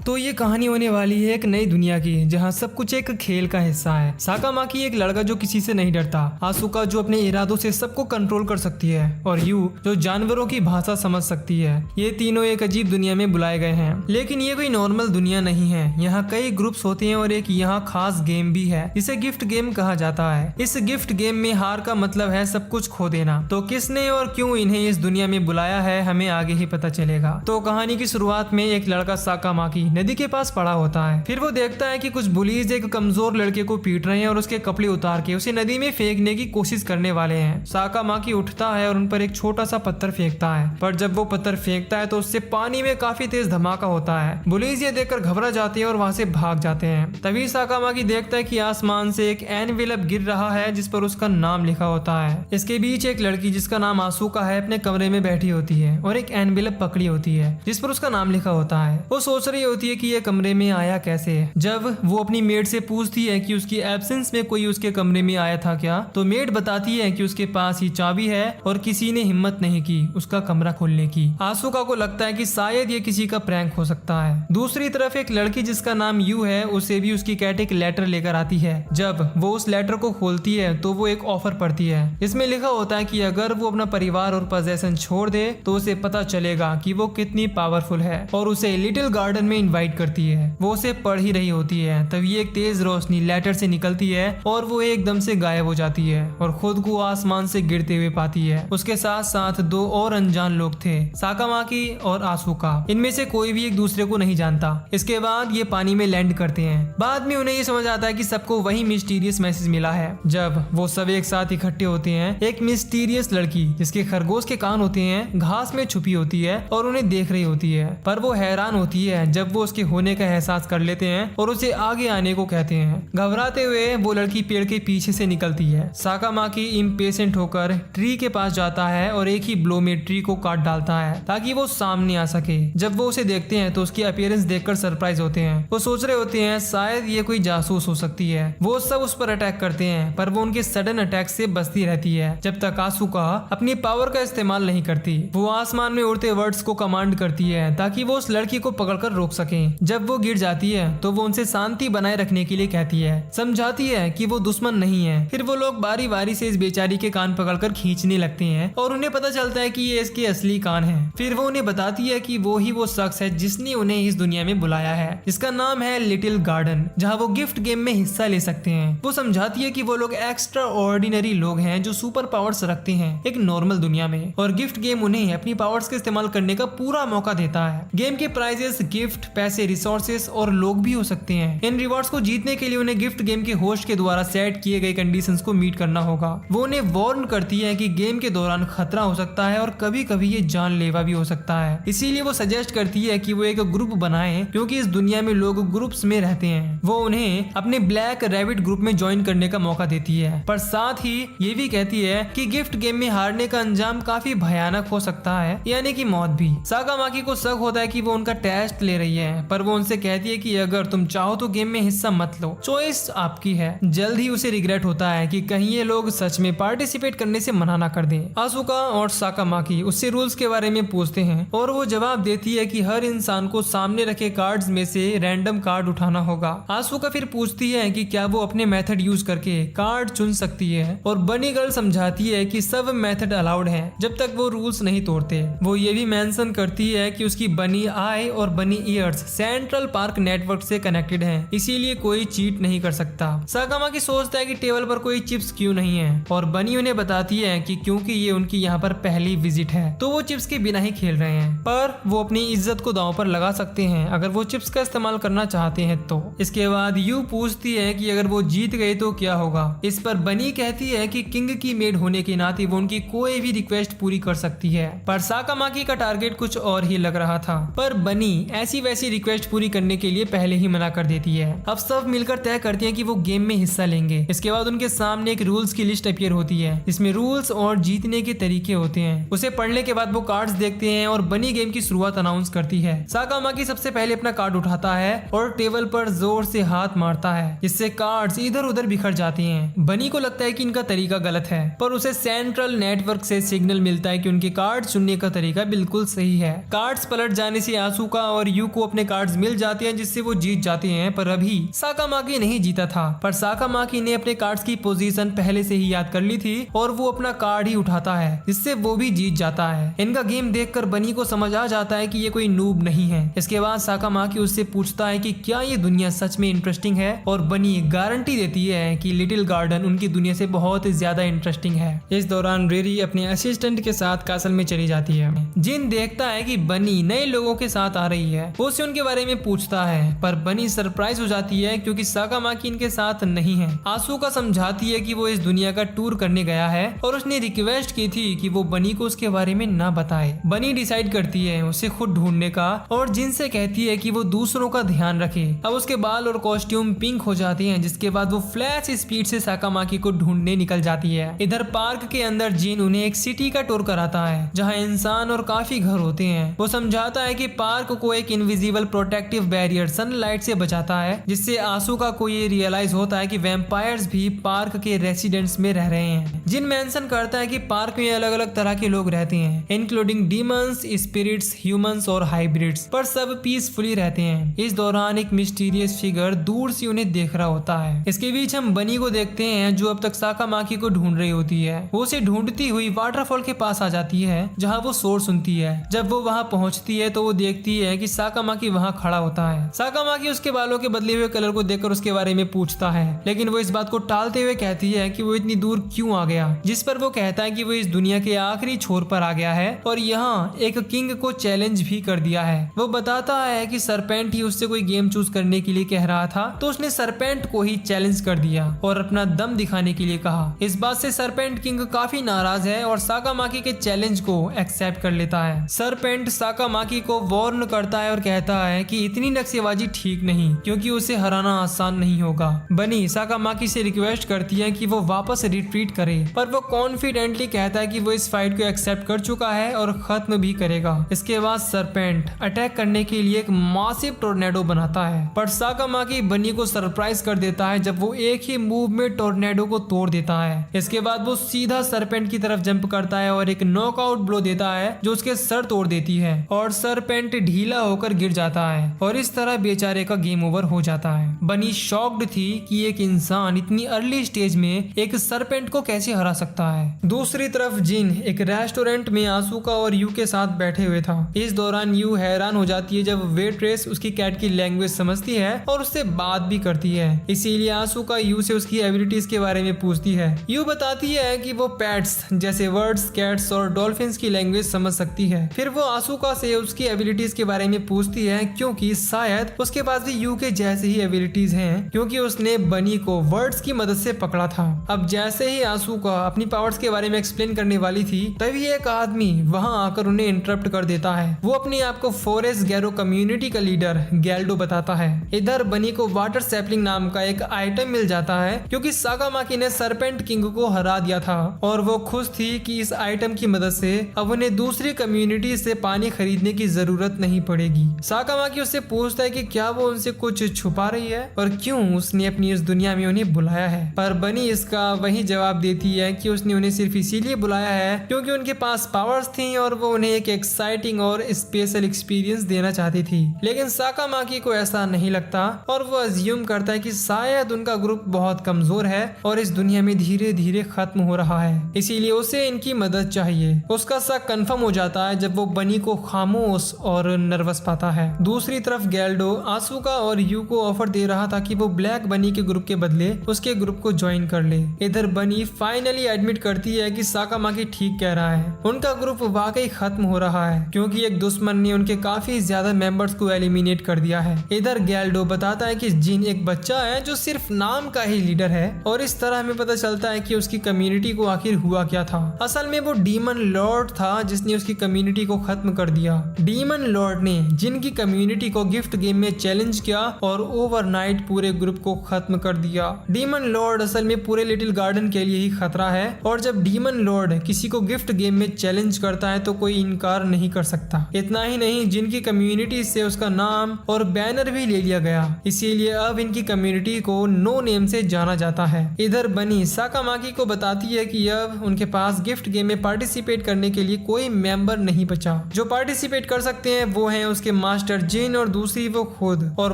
तो ये कहानी होने वाली है एक नई दुनिया की, जहाँ सब कुछ एक खेल का हिस्सा है। साकामाकी एक लड़का जो किसी से नहीं डरता, आसुका जो अपने इरादों से सबको कंट्रोल कर सकती है, और यू जो जानवरों की भाषा समझ सकती है। ये तीनों एक अजीब दुनिया में बुलाए गए हैं, लेकिन ये कोई नॉर्मल दुनिया नहीं है। यहाँ कई ग्रुप्स होते हैं और एक यहाँ खास गेम भी है जिसे गिफ्ट गेम कहा जाता है। इस गिफ्ट गेम में हार का मतलब है सब कुछ खो देना। तो किसने और क्यों इन्हें इस दुनिया में बुलाया है, हमें आगे ही पता चलेगा। तो कहानी की शुरुआत में एक लड़का साकामाकी नदी के पास पड़ा होता है। फिर वो देखता है कि कुछ बुलीज एक कमजोर लड़के को पीट रहे हैं और उसके कपड़े उतार के उसे नदी में फेंकने की कोशिश करने वाले हैं। साकामाकी उठता है और उन पर एक छोटा सा पत्थर फेंकता है, पर जब वो पत्थर फेंकता है तो उससे पानी में काफी तेज धमाका होता है। बुलीज ये देखकर घबरा जाते हैं और वहां से भाग जाते हैं। तभी साकामाकी देखता है कि आसमान से एक एनवेलप गिर रहा है जिस पर उसका नाम लिखा होता है। इसके बीच एक लड़की जिसका नाम आसुका है अपने कमरे में बैठी होती है और एक एनवेलप पकड़ी होती है जिस पर उसका नाम लिखा होता है। वो सोच रही होती है कि ये कमरे में आया कैसे। जब वो अपनी मेड से पूछती है कि उसकी एब्सेंस में कोई उसके कमरे में आया था क्या, तो मेड बताती है कि उसके पास ही चाबी है और किसी ने हिम्मत नहीं की उसका कमरा खोलने की। आसुका को लगता है कि शायद ये किसी का प्रैंक हो सकता है। दूसरी तरफ एक लड़की जिसका नाम यू है, उसे भी उसकी कैट एक लेटर लेकर आती है। जब वो उस लेटर को खोलती है तो वो एक ऑफर पढ़ती है। इसमें लिखा होता है कि अगर वो अपना परिवार और पोजेशन छोड़ दे तो उसे पता चलेगा कि वो कितनी पावरफुल है, और उसे लिटिल गार्डन में इनवाइट करती है। वो उसे पढ़ ही रही होती है, तभी एक तेज रोशनी लेटर से निकलती है और वो एकदम से गायब हो जाती है और खुद को आसमान से गिरते हुए पाती है। उसके साथ साथ दो और अनजान लोग थे, साकामाकी और आसुका। इनमें से कोई भी एक दूसरे को नहीं जानता। इसके बाद ये पानी में लैंड करते हैं। बाद में उन्हें ये समझ आता है कि सबको वही मिस्टीरियस मैसेज मिला है। जब वो सब एक साथ इकट्ठे होते हैं, एक मिस्टीरियस लड़की जिसके खरगोश के कान होते हैं घास में छुपी होती है और उन्हें देख रही होती है, पर वो हैरान होती है जब वो उसके होने का एहसास कर लेते हैं और उसे आगे आने को कहते हैं। घबराते हुए वो लड़की पेड़ के पीछे से निकलती है। साकामाकी इम्पेशेंट होकर ट्री के पास जाता है और एक ही ब्लो में ट्री को काट डालता है ताकि वो सामने आ सके। जब वो उसे देखते हैं तो उसकी अपीयरेंस देखकर सरप्राइज होते हैं। वो सोच रहे होते हैं शायद ये कोई जासूस हो सकती है। वो सब उस पर अटैक करते हैं, पर वो उनके सडन अटैक से बचती रहती है जब तक आसुका अपनी पावर का इस्तेमाल नहीं करती। वो आसमान में उड़ते वर्ड्स को कमांड करती है ताकि वो उस लड़की को पकड़कर रोक सके। जब वो गिर जाती है तो वो उनसे शांति बनाए रखने के लिए कहती है, समझाती है कि वो दुश्मन नहीं है। फिर वो लोग बारी बारी से इस बेचारी के कान पकड़कर खींचने लगते हैं और उन्हें पता चलता है कि ये इसके असली कान हैं। फिर वो उन्हें बताती है कि वो ही वो शख्स है जिसने उन्हें इस दुनिया में बुलाया है, जिसका नाम है लिटिल गार्डन, जहाँ वो गिफ्ट गेम में हिस्सा ले सकते हैं। वो समझाती है कि वो लोग एक्स्ट्रा ऑर्डिनरी लोग हैं जो सुपर पावर्स रखते हैं एक नॉर्मल दुनिया में, और गिफ्ट गेम उन्हें अपनी पावर्स का इस्तेमाल करने का पूरा मौका देता है। गेम के प्राइजेस गिफ्ट, पैसे, रिसोर्सेस और लोग भी हो सकते हैं। इन रिवॉर्ड्स को जीतने के लिए उन्हें गिफ्ट गेम के होस्ट के द्वारा सेट किए गए कंडीशंस को मीट करना होगा। वो उन्हें वार्न करती है कि गेम के दौरान खतरा हो सकता है और कभी कभी ये जानलेवा भी हो सकता है। इसीलिए वो सजेस्ट करती है कि वो एक ग्रुप बनाएं, क्योंकि इस दुनिया में लोग ग्रुप्स में रहते हैं। वो उन्हें अपने ब्लैक रैबिट ग्रुप में ज्वाइन करने का मौका देती है, पर साथ ही ये भी कहती है कि गिफ्ट गेम में हारने का अंजाम काफी भयानक हो सकता है, यानी कि मौत भी। साकामाकी को शक होता है कि वो उनका टेस्ट ले रही है, पर वो उनसे कहती है कि अगर तुम चाहो तो गेम में हिस्सा मत लो, चॉइस आपकी है। जल्द ही उसे रिग्रेट होता है कि कहीं ये लोग सच में पार्टिसिपेट करने से मना ना कर दें। आसुका और साकामाकी उससे रूल्स के बारे में पूछते हैं और वो जवाब देती है कि हर इंसान को सामने रखे कार्ड्स में से रैंडम कार्ड उठाना होगा। आसुका फिर पूछती है कि क्या वो अपने मेथड यूज करके कार्ड चुन सकती है, और बनी गर्ल समझाती है कि सब मेथड अलाउड है जब तक वो रूल्स नहीं तोड़ते। वो ये भी मेंशन करती है कि उसकी बनी आई और बनी ईयर्स सेंट्रल पार्क नेटवर्क से कनेक्टेड है, इसीलिए कोई चीट नहीं कर सकता। साकामाकी सोचता है कि टेबल पर कोई चिप्स क्यों नहीं है, और बनी उन्हें बताती है कि क्योंकि ये उनकी यहाँ पर पहली विजिट है तो वो चिप्स के बिना ही खेल रहे हैं, पर वो अपनी इज्जत को दांव पर लगा सकते हैं अगर वो चिप्स का इस्तेमाल करना चाहते हैं तो। इसके बाद यू पूछती है कि अगर वो जीत गए तो क्या होगा। इस पर बनी कहती है कि किंग की मेड होने के नाते वो उनकी कोई भी रिक्वेस्ट पूरी कर सकती है, पर साकामाकी का टारगेट कुछ और ही लग रहा था। पर बनी ऐसी वैसी रिक्वेस्ट पूरी करने के लिए पहले ही मना कर देती है। अब सब मिलकर तय करते हैं कि वो गेम में हिस्सा लेंगे। इसके बाद उनके सामने एक रूल्स की लिस्ट अपीयर होती है जिसमें रूल्स और जीतने के तरीके होते हैं। उसे पढ़ने के बाद वो कार्ड्स देखते हैं और बनी गेम की शुरुआत अनाउंस करती है। साकामाकी सबसे पहले अपना कार्ड उठाता है और टेबल पर जोर से हाथ मारता है, जिससे कार्ड्स इधर उधर बिखर जाते हैं। बनी को लगता है कि इनका तरीका गलत है, पर उसे सेंट्रल नेटवर्क से सिग्नल मिलता है कि उनके कार्ड चुनने का तरीका बिल्कुल सही है। कार्ड्स पलट जाने से आसुका और यू को अपने अपने कार्ड्स मिल जाते हैं जिससे वो जीत जाते हैं। पर अभी साकामाकी नहीं जीता था, पर साकामाकी ने अपने कार्ड्स की पोजीशन पहले से ही याद कर ली थी और वो अपना कार्ड ही उठाता है जिससे वो भी जीत जाता है। इनका गेम देखकर बनी को समझ आ जाता है कि ये कोई नूब नहीं है। इसके बाद साकामाकी उससे पूछता है कि क्या ये दुनिया सच में इंटरेस्टिंग है, और बनी गारंटी देती है कि लिटिल गार्डन उनकी दुनिया से बहुत ज्यादा इंटरेस्टिंग है। इस दौरान रेरी अपने असिस्टेंट के साथ कासल में चली जाती है। जिन देखता है कि बनी नए लोगों के साथ आ रही है, वो उससे उनके बारे में पूछता है, पर बनी सरप्राइज हो जाती है क्योंकि साकामाकी इनके साथ नहीं है। आसुका समझाती है कि वो इस दुनिया का टूर करने गया है और उसने रिक्वेस्ट की थी कि वो बनी को उसके बारे में ना बताए। बनी डिसाइड करती है उसे खुद ढूंढने का और जिन से कहती है कि वो दूसरों का ध्यान रखे। अब उसके बाल और कॉस्ट्यूम पिंक हो जाते हैं, जिसके बाद वो फ्लैश स्पीड से साकामाकी को ढूंढने निकल जाती है। इधर पार्क के अंदर जिन उन्हें एक सिटी का टूर कराता है जहाँ इंसान और काफी घर होते हैं। वो समझाता है कि पार्क को एक इनविजिबल प्रोटेक्टिव बैरियर सनलाइट से बचाता है, जिससे आसुका को ये रियलाइज होता है कि वैम्पायर्स भी पार्क के रेसिडेंट्स में रह रहे हैं। जिन मेंशन करता है कि पार्क में अलग अलग तरह के लोग रहते हैं, इंक्लूडिंग डीमंस, स्पिरिट्स, ह्यूमंस और हाइब्रिड्स, पर सब पीसफुली रहते हैं। इस दौरान एक मिस्टीरियस फिगर दूर से उन्हें देख रहा होता है। इसके बीच हम बनी को देखते हैं जो अब तक साकामाकी को ढूंढ रही होती है। वो उसे ढूंढती हुई वाटरफॉल के पास आ जाती है जहाँ वो शोर सुनती है। जब वो वहाँ पहुँचती है तो वो देखती है कि साकामाकी वहाँ खड़ा होता है। साकामाकी उसके बालों के बदले हुए कलर को देखकर उसके बारे में पूछता है, लेकिन वो इस बात को टालते हुए कहती है कि वो इतनी दूर क्यों आ गया, जिस पर वो कहता है कि वो इस दुनिया के आखिरी छोर पर आ गया है और यहाँ एक किंग को चैलेंज भी कर दिया है। वो बताता है कि सरपेंट ही उससे कोई गेम चूज करने के लिए कह रहा था, तो उसने सरपेंट को ही चैलेंज कर दिया और अपना दम दिखाने के लिए कहा। इस बात से सरपेंट किंग काफी नाराज है और साकामाकी के चैलेंज को एक्सेप्ट कर लेता है। सरपेंट साकामाकी को वार्न करता है और कहता है कि इतनी नक्शेबाजी ठीक नहीं, क्योंकि उसे हराना आसान नहीं होगा। बनी साकामाकी से रिक्वेस्ट करती है कि वो वापस रिट्रीट करे, पर वो कॉन्फिडेंटली कहता है कि वो इस फाइट को एक्सेप्ट कर चुका है और खत्म भी करेगा। इसके बाद सरपेंट अटैक करने के लिए एक मासिव टोर्नेडो बनाता है, पर साकामाकी बनी को सरप्राइज कर देता है जब वो एक ही मूव में टोर्नेडो को तोड़ देता है। इसके बाद वो सीधा सरपेंट की तरफ जंप करता है और एक नॉकआउट ब्लो देता है जो उसके सर तोड़ देती है और सरपेंट ढीला होकर गिर जाता है और इस तरह बेचारे का गेम ओवर हो जाता है। बनी शॉक्ड थी कि एक इंसान इतनी अर्ली स्टेज में एक सरपेंट को कैसे हरा सकता है। दूसरी तरफ जिन एक रेस्टोरेंट में आसुका और यू के साथ बैठे हुए था। इस दौरान यू हैरान हो जाती है जब वेट्रेस उसकी कैट की लैंग्वेज समझती है और उससे बात भी करती है। इसीलिए आसुका यू से उसकी एबिलिटीज के बारे में पूछती है। यू बताती है कि वो पेट्स जैसे वर्ड्स, कैट्स और डॉल्फिन्स की लैंग्वेज समझ सकती है। फिर वो आसुका से उसकी एबिलिटीज के बारे में पूछती है क्योंकि शायद उसके पास भी यू के जैसे ही एबिलिटीज हैं, क्योंकि उसने बनी को वर्ड्स की मदद से पकड़ा था। अब जैसे ही आसुका अपनी पावर्स के बारे में एक्सप्लेन करने वाली थी, तभी एक आदमी वहां आकर उन्हें इंटरप्ट कर देता है। वो अपने आप को फॉरेस्ट गैरो कम्युनिटी का लीडर गैल्डो बताता है। इधर बनी को वाटर सैपलिंग नाम का एक आइटम मिल जाता है क्योंकि साकामाकी ने सरपेंट किंग को हरा दिया था और वो खुश थी कि इस आइटम की मदद से अब उन्हें दूसरी कम्युनिटी से पानी खरीदने की जरूरत नहीं पड़ेगी। साकामाकी उससे पूछता है कि क्या वो उनसे कुछ छुपा रही है और क्यों उसने अपनी इस दुनिया में उन्हें बुलाया है, पर बनी इसका वही जवाब देती है कि उसने उन्हें सिर्फ इसीलिए बुलाया है क्योंकि उनके पास पावर्स थी और वो उन्हें एक एक्साइटिंग और स्पेशल एक्सपीरियंस देना चाहती थी। लेकिन साकामाकी को ऐसा नहीं लगता और वो अज्यूम करता है कि शायद उनका ग्रुप बहुत कमजोर है और इस दुनिया में धीरे धीरे खत्म हो रहा है, इसीलिए उसे इनकी मदद चाहिए। उसका शक कंफर्म हो जाता है जब वो बनी को खामोश और नर्वस पाता है। दूसरी तरफ गैल्डो आसुका और यू को ऑफर दे रहा था कि वो ब्लैक बनी के ग्रुप के बदले उसके ग्रुप को ज्वाइन कर ले। इधर बनी फाइनली एडमिट करती है कि साकामाकी ठीक कह रहा है, उनका ग्रुप वाकई खत्म हो रहा है क्योंकि एक दुश्मन ने उनके काफी ज्यादा मेंबर्स को एलिमिनेट कर दिया है। इधर गैल्डो बताता है कि जिन एक बच्चा है जो सिर्फ नाम का ही लीडर है और इस तरह हमें पता चलता है कि उसकी कम्युनिटी को आखिर हुआ क्या था। असल में वो डीमन लॉर्ड था जिसने उसकी कम्युनिटी को खत्म कर दिया। डीमन लॉर्ड ने जिनकी कम्युनिटी को गिफ्ट गेम में चैलेंज किया और ओवरनाइट पूरे ग्रुप को खत्म कर दिया। डीमन लॉर्ड असल में पूरे लिटिल गार्डन के लिए ही खतरा है और जब डीमन लॉर्ड किसी को गिफ्ट गेम में चैलेंज करता है तो कोई इनकार नहीं कर सकता। इतना ही नहीं, जिनकी कम्युनिटी से उसका नाम और बैनर भी ले लिया गया, इसीलिए अब इनकी कम्युनिटी को नो नेम से जाना जाता है। इधर बनी साकामाकी को बताती है कि अब उनके पास गिफ्ट गेम में पार्टिसिपेट करने के लिए कोई मेंबर नहीं बचा। जो पार्टिसिपेट कर सकते हैं वो हैं उसके मास्टर मास्टर जिन और दूसरी वो खुद, और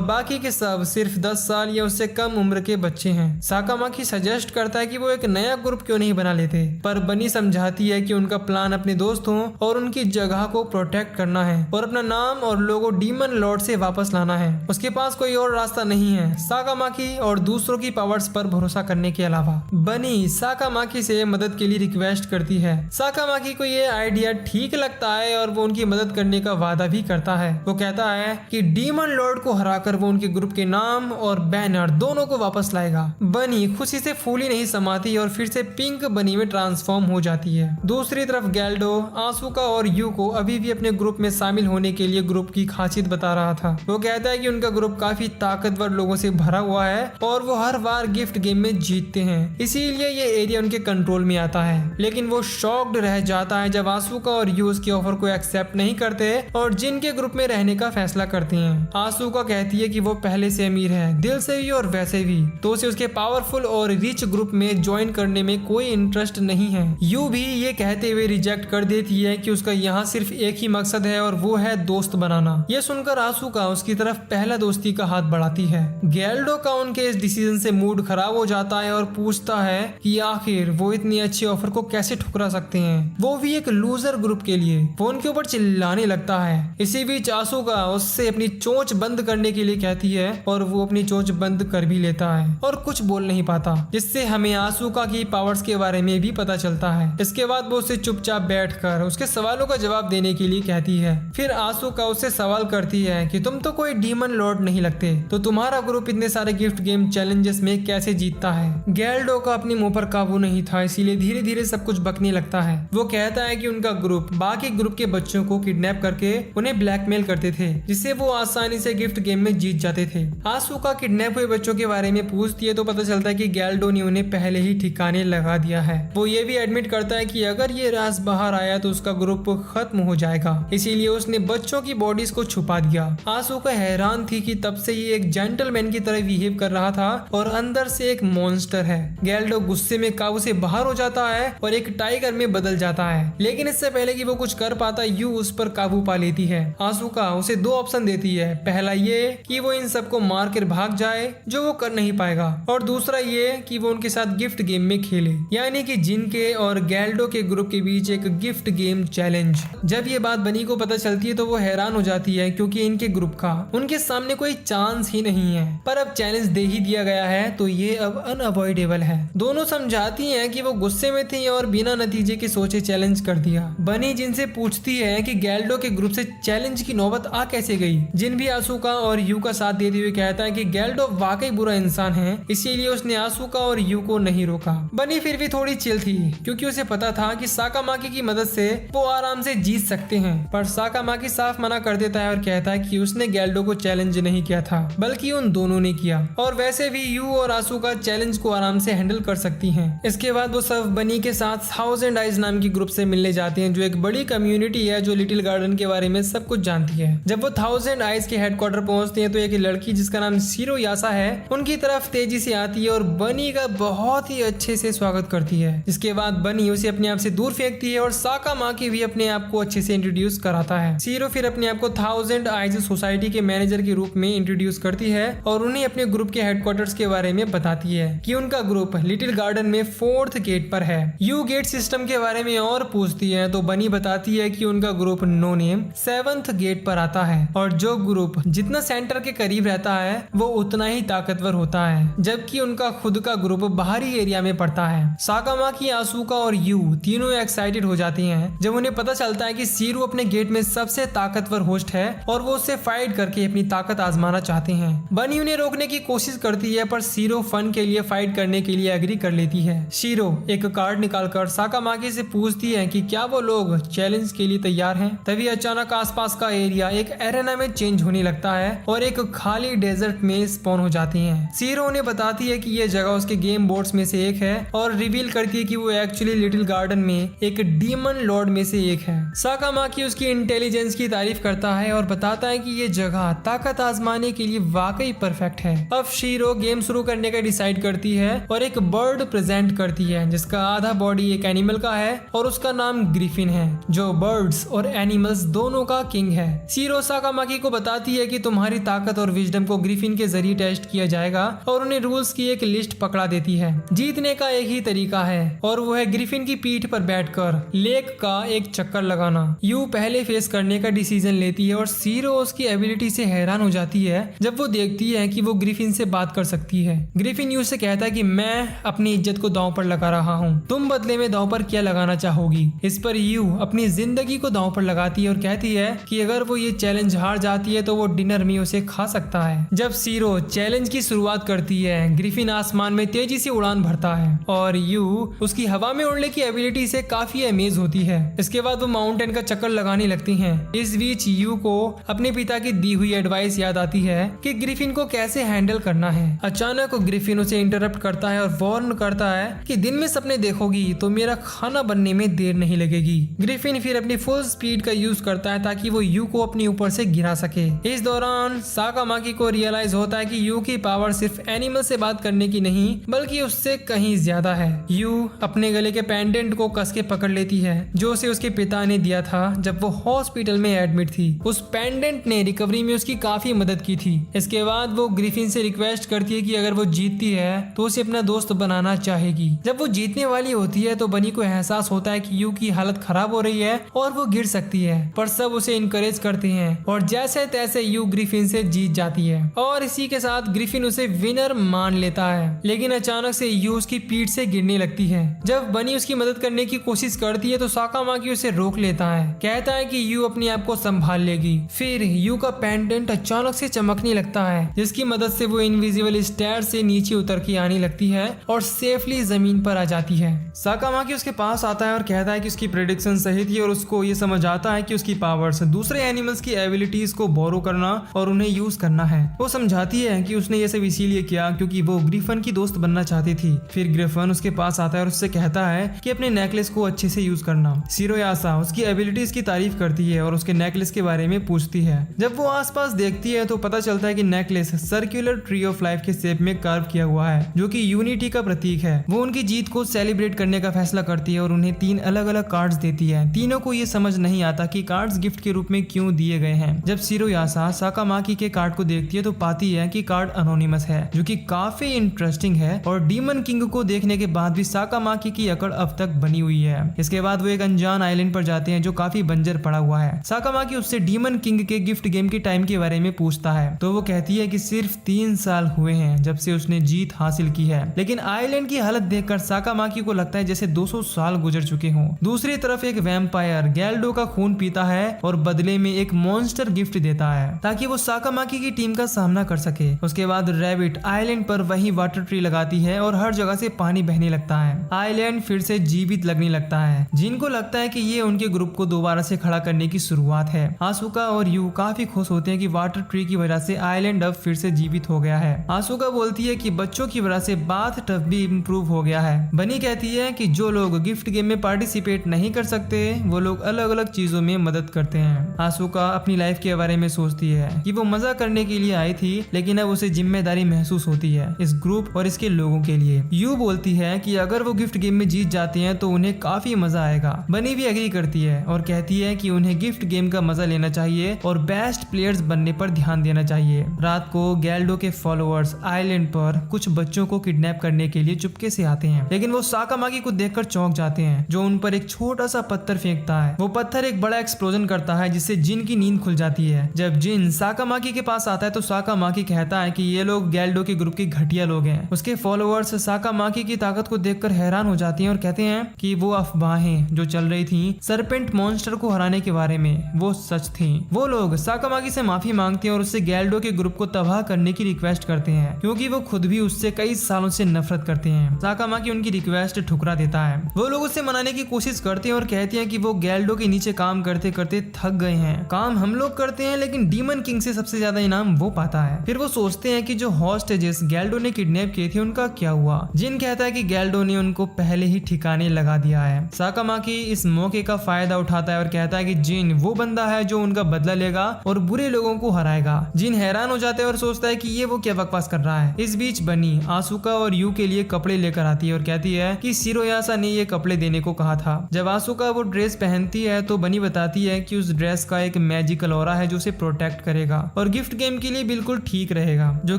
बाकी के सब सिर्फ 10 साल या उससे कम उम्र के बच्चे हैं। साकामाकी सजेस्ट करता है कि वो एक नया ग्रुप क्यों नहीं बना लेते, पर बनी समझाती है कि उनका प्लान अपने दोस्तों और उनकी जगह को प्रोटेक्ट करना है और अपना नाम और लोगो डीमन लॉर्ड से वापस लाना है। उसके पास कोई और रास्ता नहीं है साकामाकी और दूसरों की पावर्स पर भरोसा करने के अलावा। बनी साकामाकी से मदद के लिए रिक्वेस्ट करती है। साकामाकी को ये आइडिया ठीक लगता है और वो उनकी मदद करने का वादा भी करता है। वो कहता है कि डीमन लॉर्ड को हराकर वो उनके ग्रुप के नाम और बैनर दोनों को वापस लाएगा। बनी खुशी से फूली नहीं समाती और फिर से पिंक बनी में ट्रांसफॉर्म हो जाती है। दूसरी तरफ गैल्डो आसुका और यू को अभी भी अपने ग्रुप में शामिल होने के लिए ग्रुप की खासियत बता रहा था। वो कहता है कि उनका ग्रुप काफी ताकतवर लोगों से भरा हुआ है और वो हर बार गिफ्ट गेम में जीतते हैं, इसीलिए ये एरिया उनके कंट्रोल में आता है। लेकिन वो शॉक्ड रह जाता है जब आसुका और यू उसके ऑफर को एक्सेप्ट नहीं करते और जिनके ग्रुप में रहने का फैसला करते हैं। आसुका कहती है कि वो पहले से अमीर है, दिल से भी और वैसे भी, तो उसे उसके पावरफुल और रिच ग्रुप में ज्वाइन करने में कोई इंटरेस्ट नहीं है। यू भी ये कहते हुए रिजेक्ट कर देती है कि उसका यहाँ सिर्फ एक ही मकसद है और वो है दोस्त बनाना। ये सुनकर आसुका उसकी तरफ पहला दोस्ती का हाथ बढ़ाती है। गैल्डो का उनके इस डिसीजन से मूड खराब हो जाता है और पूछता है कि आखिर वो इतनी अच्छी ऑफर को कैसे ठुकरा सकते हैं, वो भी एक लूजर ग्रुप के लिए। वो उनके ऊपर चिल्लाने लगता है। इसी बीच आसुका उससे अपनी चोंच बंद करने के लिए कहती है और वो अपनी चोंच बंद कर भी लेता है और कुछ बोल नहीं पाता, जिससे हमें आसुका की पावर्स के बारे में भी पता चलता है। इसके बाद वो उसे चुपचाप बैठकर उसके सवालों का जवाब देने के लिए कहती है। फिर आसुका उससे सवाल करती है कि तुम तो कोई डीमन लॉर्ड नहीं लगते, तो तुम्हारा ग्रुप इतने सारे गिफ्ट गेम चैलेंजेस में कैसे जीतता है। गैल्डो का अपने मुंह पर काबू नहीं था, इसीलिए धीरे धीरे सब कुछ बकने लगता है। वो कहता है कि उनका ग्रुप बाकी ग्रुप के बच्चों को किडनैप करके उन्हें ब्लैकमेल करते थे, जिससे वो आसानी से गिफ्ट गेम में जीत जाते थे। आसुका किडनैप हुए बच्चों के बारे में पूछती है तो पता चलता है कि गैल्डो ने उन्हें पहले ही ठिकाने लगा दिया है। वो ये भी एडमिट करता है कि अगर ये राज बाहर आया तो उसका ग्रुप खत्म हो जाएगा, इसीलिए उसने बच्चों की बॉडीज को छुपा दिया। आसुका हैरान थी कि तब से ये एक जेंटलमैन की तरह बिहेव कर रहा था और अंदर से एक मॉन्स्टर है। गैल्डो गुस्से में काबू से बाहर हो जाता है और एक टाइगर में बदल जाता है, लेकिन इससे पहले कि वो कुछ कर पाता यू उस पर काबू पा लेती है। आसुका उसे 2 ऑप्शन देती है, पहला ये कि वो इन सबको मार कर भाग जाए, जो वो कर नहीं पाएगा, और दूसरा ये कि वो उनके साथ गिफ्ट गेम में खेले, यानी कि जिनके और गैल्डो के ग्रुप के बीच एक गिफ्ट गेम चैलेंज। जब ये बात बनी को पता चलती है तो वो हैरान हो जाती है, क्योंकि इनके ग्रुप का उनके सामने कोई चांस ही नहीं है। पर अब चैलेंज दे ही दिया गया है तो ये अब अनअवॉइडेबल है। दोनों समझाती हैं कि वो गुस्से में थी और बिना नतीजे के सोचे चैलेंज कर दिया। बनी जिनसे पूछती है कि गैल्डो के ग्रुप से चैलेंज की नौबत आ कैसे गई। जिन भी आसुका और यू का साथ देते हुए कहता है कि गैल्डो वाकई बुरा इंसान है, इसीलिए उसने आसुका और यू को नहीं रोका। बनी फिर भी थोड़ी चिल थी, क्योंकि उसे पता था कि साकामाकी की मदद से वो आराम से जीत सकते हैं। पर साकामाकी साफ मना कर देता है और कहता है कि उसने गैल्डो को चैलेंज नहीं किया था, बल्कि उन दोनों ने किया, और वैसे भी यू और आसुका चैलेंज को आराम से हैंडल कर सकती हैं। इसके बाद वो सब बनी के साथ 1000 आइज नाम की ग्रुप से मिलने जाते हैं, जो एक बड़ी कम्युनिटी है जो लिटिल गार्डन के बारे में सब कुछ जानती है। जब वो 1000 आइज के हेडक्वार्टर पहुंचते हैं तो एक लड़की जिसका नाम शिरो यासा है उनकी तरफ तेजी से आती है और बनी का बहुत ही अच्छे से स्वागत करती है। इसके बाद बनी उसे अपने आप से दूर फेंकती है और साकामाकी भी अपने आप को अच्छे से इंट्रोड्यूस कराता है। शिरो फिर अपने आप को 1000 आइज सोसाइटी के मैनेजर के रूप में इंट्रोड्यूस करती है और उन्हें अपने ग्रुप के हेडक्वार्टर्स के बारे में बताती है कि उनका ग्रुप लिटिल गार्डन में 4th गेट पर है। यू गेट सिस्टम के बारे में और पूछती है तो बनी बताती है कि उनका group no name 7th gate पर आता है और जो ग्रुप जितना सेंटर के करीब रहता है वो उतना ही ताकतवर होता है, जबकि उनका खुद का ग्रुप बाहरी एरिया में पड़ता है। साकामाकी, आसुका और यू तीनों एक्साइटेड हो जाती हैं जब उन्हें पता चलता है कि शिरो अपने गेट में सबसे ताकतवर होस्ट है और वो उससे फाइट करके अपनी ताकत आजमाना चाहते हैं। बनी उन्हें रोकने की कोशिश करती है पर शिरो फन के लिए फाइट करने के लिए एग्री कर लेती है। शिरो एक कार्ड निकालकर साकामाकी से पूछती है कि क्या वो लोग चैलेंज के लिए तैयार हैं। तभी अचानक आसपास का एरिया एक एरेना में चेंज होने लगता है और एक खाली डेजर्ट में स्पॉन हो जाती हैं। शिरो उन्हें बताती है कि ये जगह उसके गेम बोर्ड्स में से एक है और रिवील करती है कि वो एक्चुअली लिटिल गार्डन में एक डीमन लॉर्ड में से एक है। साकामाकी उसकी इंटेलिजेंस की तारीफ करता है और बताता है कि ये जगह ताकत आजमाने के लिए वाकई परफेक्ट है। अब शिरो गेम शुरू करने का डिसाइड करती है और एक बर्ड प्रेजेंट करती है जिसका आधा बॉडी एक एनिमल का है और उसका नाम ग्रिफिन है, जो बर्ड्स और एनिमल्स दोनों का किंग है। शिरो सीरो साकामाकी को बताती है कि तुम्हारी ताकत और विजडम को ग्रिफिन के जरिए टेस्ट किया जाएगा और उन्हें रूल्स की एक लिस्ट पकड़ा देती है। जीतने का एक ही तरीका है और वो है ग्रिफिन की पीठ पर बैठकर लेक का एक चक्कर लगाना। यू पहले फेस करने का डिसीजन लेती है और सीरो उसकी एबिलिटी से हैरान हो जाती है जब वो देखती है कि वो ग्रिफिन से बात कर सकती है। ग्रिफिन यू से कहता है कि मैं अपनी इज्जत को दांव पर लगा रहा हूँ, तुम बदले में दांव पर क्या लगाना चाहोगी। इस पर यू अपनी जिंदगी को दांव पर लगाती है और कहती है कि अगर वो ये चैलेंज हार जाती है तो वो डिनर में उसे खा सकता है। जब सीरो चैलेंज की शुरुआत करती है, ग्रिफिन आसमान में तेजी से उड़ान भरता है और यू उसकी हवा में उड़ने की एबिलिटी से काफी अमेज होती है। इसके बाद वो माउंटेन का चक्कर लगाने लगती हैं। इस बीच यू को अपने पिता की दी हुई एडवाइस याद आती है कि ग्रिफिन को कैसे हैंडल करना है। अचानक ग्रिफिन उसे इंटरप्ट करता है और वार्न करता है कि दिन में सपने देखोगी तो मेरा खाना बनने में देर नहीं लगेगी। ग्रिफिन फिर अपनी फुल स्पीड का यूज करता है ताकि वो यू को अपने ऊपर से गिरा सके। इस दौरान साकामाकी को रियलाइज होता है कि यू की पावर सिर्फ एनिमल से बात करने की नहीं बल्कि उससे कहीं ज्यादा है। यू अपने गले के पेंडेंट को कस के पकड़ लेती है जो उसे उसके पिता ने दिया था जब वो हॉस्पिटल में एडमिट थी। उस पेंडेंट ने रिकवरी में उसकी काफी मदद की थी। इसके बाद वो ग्रिफिन से रिक्वेस्ट करती है कि अगर वो जीतती है तो उसे अपना दोस्त बनाना चाहेगी। जब वो जीतने वाली होती है तो बनी को एहसास होता है कि यू की हालत खराब हो रही है और वो गिर सकती है, पर सब उसे इनकरेज करते हैं और जैसे तैसे यू ग्रिफिन से जीत जाती है और इसी के साथ ग्रिफिन उसे विनर मान लेता है। लेकिन अचानक से यू उसकी पीठ से गिरने लगती है। जब बनी उसकी मदद करने की कोशिश करती है तो साकामाकी उसे रोक लेता है, कहता है कि यू अपने आप को संभाल लेगी। फिर यू का पेंडेंट अचानक से चमकने लगता है जिसकी मदद से वो इनविजिबल स्टेयर से नीचे उतर के आने लगती है और सेफली जमीन पर आ जाती है। साकामाकी उसके पास आता है और कहता है कि उसकी प्रेडिक्शन सही थी और उसको ये समझ आता है कि उसकी पावर्स दूसरे एनिमल्स की एबिलिटीज को बोरो करना और उन्हें यूज करना है। वो समझाती है कि उसने ये सब इसीलिए किया क्योंकि वो ग्रिफिन की दोस्त बनना चाहती थी। फिर ग्रिफिन उसके पास आता है और उससे कहता है कि अपने नेकलेस को अच्छे से यूज करना। सिरोयासा उसकी एबिलिटीज की तारीफ करती है और उसके नेकलेस के बारे में पूछती है। जब वो आसपास देखती है तो पता चलता है कि necklace circular tree of life के शेप में कार्व किया हुआ है जो कि यूनिटी का प्रतीक है। वो उनकी जीत को सेलिब्रेट करने का फैसला करती है और उन्हें 3 अलग अलग कार्ड्स देती है। तीनों को ये समझ नहीं आता कि कार्ड्स गिफ्ट के रूप में क्यों दिए गए हैं। जब सिरोयासा साकामाकी के कार्ड को देखती है तो पाती है कि कार्ड अनोनिमस है जो कि काफी इंटरेस्टिंग है और डीमन किंग को देखने के बाद भी साकामाकी की अकड़ अब तक बनी हुई है। इसके बाद वो एक अनजान आइलैंड पर जाते हैं जो काफी बंजर पड़ा हुआ है। साकामाकी उससे डीमन किंग के गिफ्ट गेम के टाइम के बारे में पूछता है तो वो कहती है कि सिर्फ 3 साल हुए हैं जब से उसने जीत हासिल की है। लेकिन आइलैंड की हालत देखकर साकामाकी को लगता है जैसे 200 साल गुजर चुके हों। दूसरी तरफ एक वैम्पायर गैल्डो का खून पीता है और बदले में एक मॉन्स्टर गिफ्ट देता है ताकि वो साकामाकी की टीम का सामना कर सके। उसके बाद रैबिट आइलैंड पर वही वाटर ट्री लगाती है और हर जगह से पानी बहने लगता है। आइलैंड फिर से जीवित लगने लगता है जिनको लगता है कि ये उनके ग्रुप को दोबारा से खड़ा करने की शुरुआत है। आसुका और यू काफी खुश होते हैं कि वाटर ट्री की वजह से आइलैंड अब फिर से जीवित हो गया है। आसुका बोलती है कि बच्चों की वजह से बाथ टब भी इम्प्रूव हो गया है। बनी कहती है कि जो लोग गिफ्ट गेम में पार्टिसिपेट नहीं कर सकते वो लोग अलग अलग चीजों में मदद करते हैं। आसुका अपनी लाइफ के बारे में सोचती है कि वो मजा करने के लिए आई थी लेकिन अब उसे जिम्मेदारी महसूस होती है इस ग्रुप और इसके लोगों के लिए। यू बोलती है कि अगर वो गिफ्ट गेम में जीत जाते हैं तो उन्हें काफी मजा आएगा। बनी भी एग्री करती है और कहती है कि उन्हें गिफ्ट गेम का मजा लेना चाहिए और बेस्ट प्लेयर्स बनने पर ध्यान देना चाहिए। रात को गैल्डो के फॉलोअर्स आइलैंड पर कुछ बच्चों को किडनैप करने के लिए चुपके से आते हैं लेकिन वो साकामाकी को देखकर चौंक जाते हैं जो उन पर एक छोटा सा पत्थर फेंकता है। वो पत्थर एक बड़ा एक्सप्लोजन करता है जिससे जिन की नींद खुल जाती है। जब जिन साकामाकी के पास आता है तो साकामाकी कहता है कि ये लोग गैल्डो के ग्रुप के घटिया लोग हैं। उसके फॉलोअर्स साकामाकी की ताकत को देखकर हैरान हो जाती हैं और कहते हैं कि वो अफवाहें जो चल रही थी सरपेंट मॉन्स्टर को हराने के बारे में वो सच थी। वो लोग साकामाकी से माफी मांगते हैं और उससे गैल्डो के ग्रुप को तबाह करने की रिक्वेस्ट करते हैं क्योंकि वो खुद भी उससे कई सालों से नफरत करते हैं। साकामाकी उनकी रिक्वेस्ट ठुकरा देता है। वो लोग उससे मनाने की कोशिश करते हैं और कहते हैं कि वो गैल्डो के नीचे काम करते करते थक गए हैं। काम हम लोग करते हैं लेकिन डीमन किंग से सबसे ज्यादा इनाम वो पाता है। फिर वो सोचते हैं कि जो हॉस्टेजेस गैल्डो ने किडनैप किए थे उनका क्या हुआ। जिन कहता है कि गैल्डो ने उनको पहले ही ठिकाने लगा दिया है। साकामाकी इस मौके का फायदा उठाता है और कहता है कि जिन वो बंदा है जो उनका बदला लेगा और बुरे लोगों को हराएगा। जिन हैरान हो जाता है और सोचता है कि ये वो क्या बकवास कर रहा है। इस बीच बनी आसुका और यू के लिए कपड़े लेकर आती है और कहती है कि सिरोयासा ने ये कपड़े देने को कहा था। जब आसुका वो ड्रेस पहनती है तो बनी बताती है कि उस ड्रेस का एक मैजिकल ऑरा है जो उसे प्रोटेक्ट करेगा और गिफ्ट गेम के लिए बिल्कुल ठीक रहेगा, जो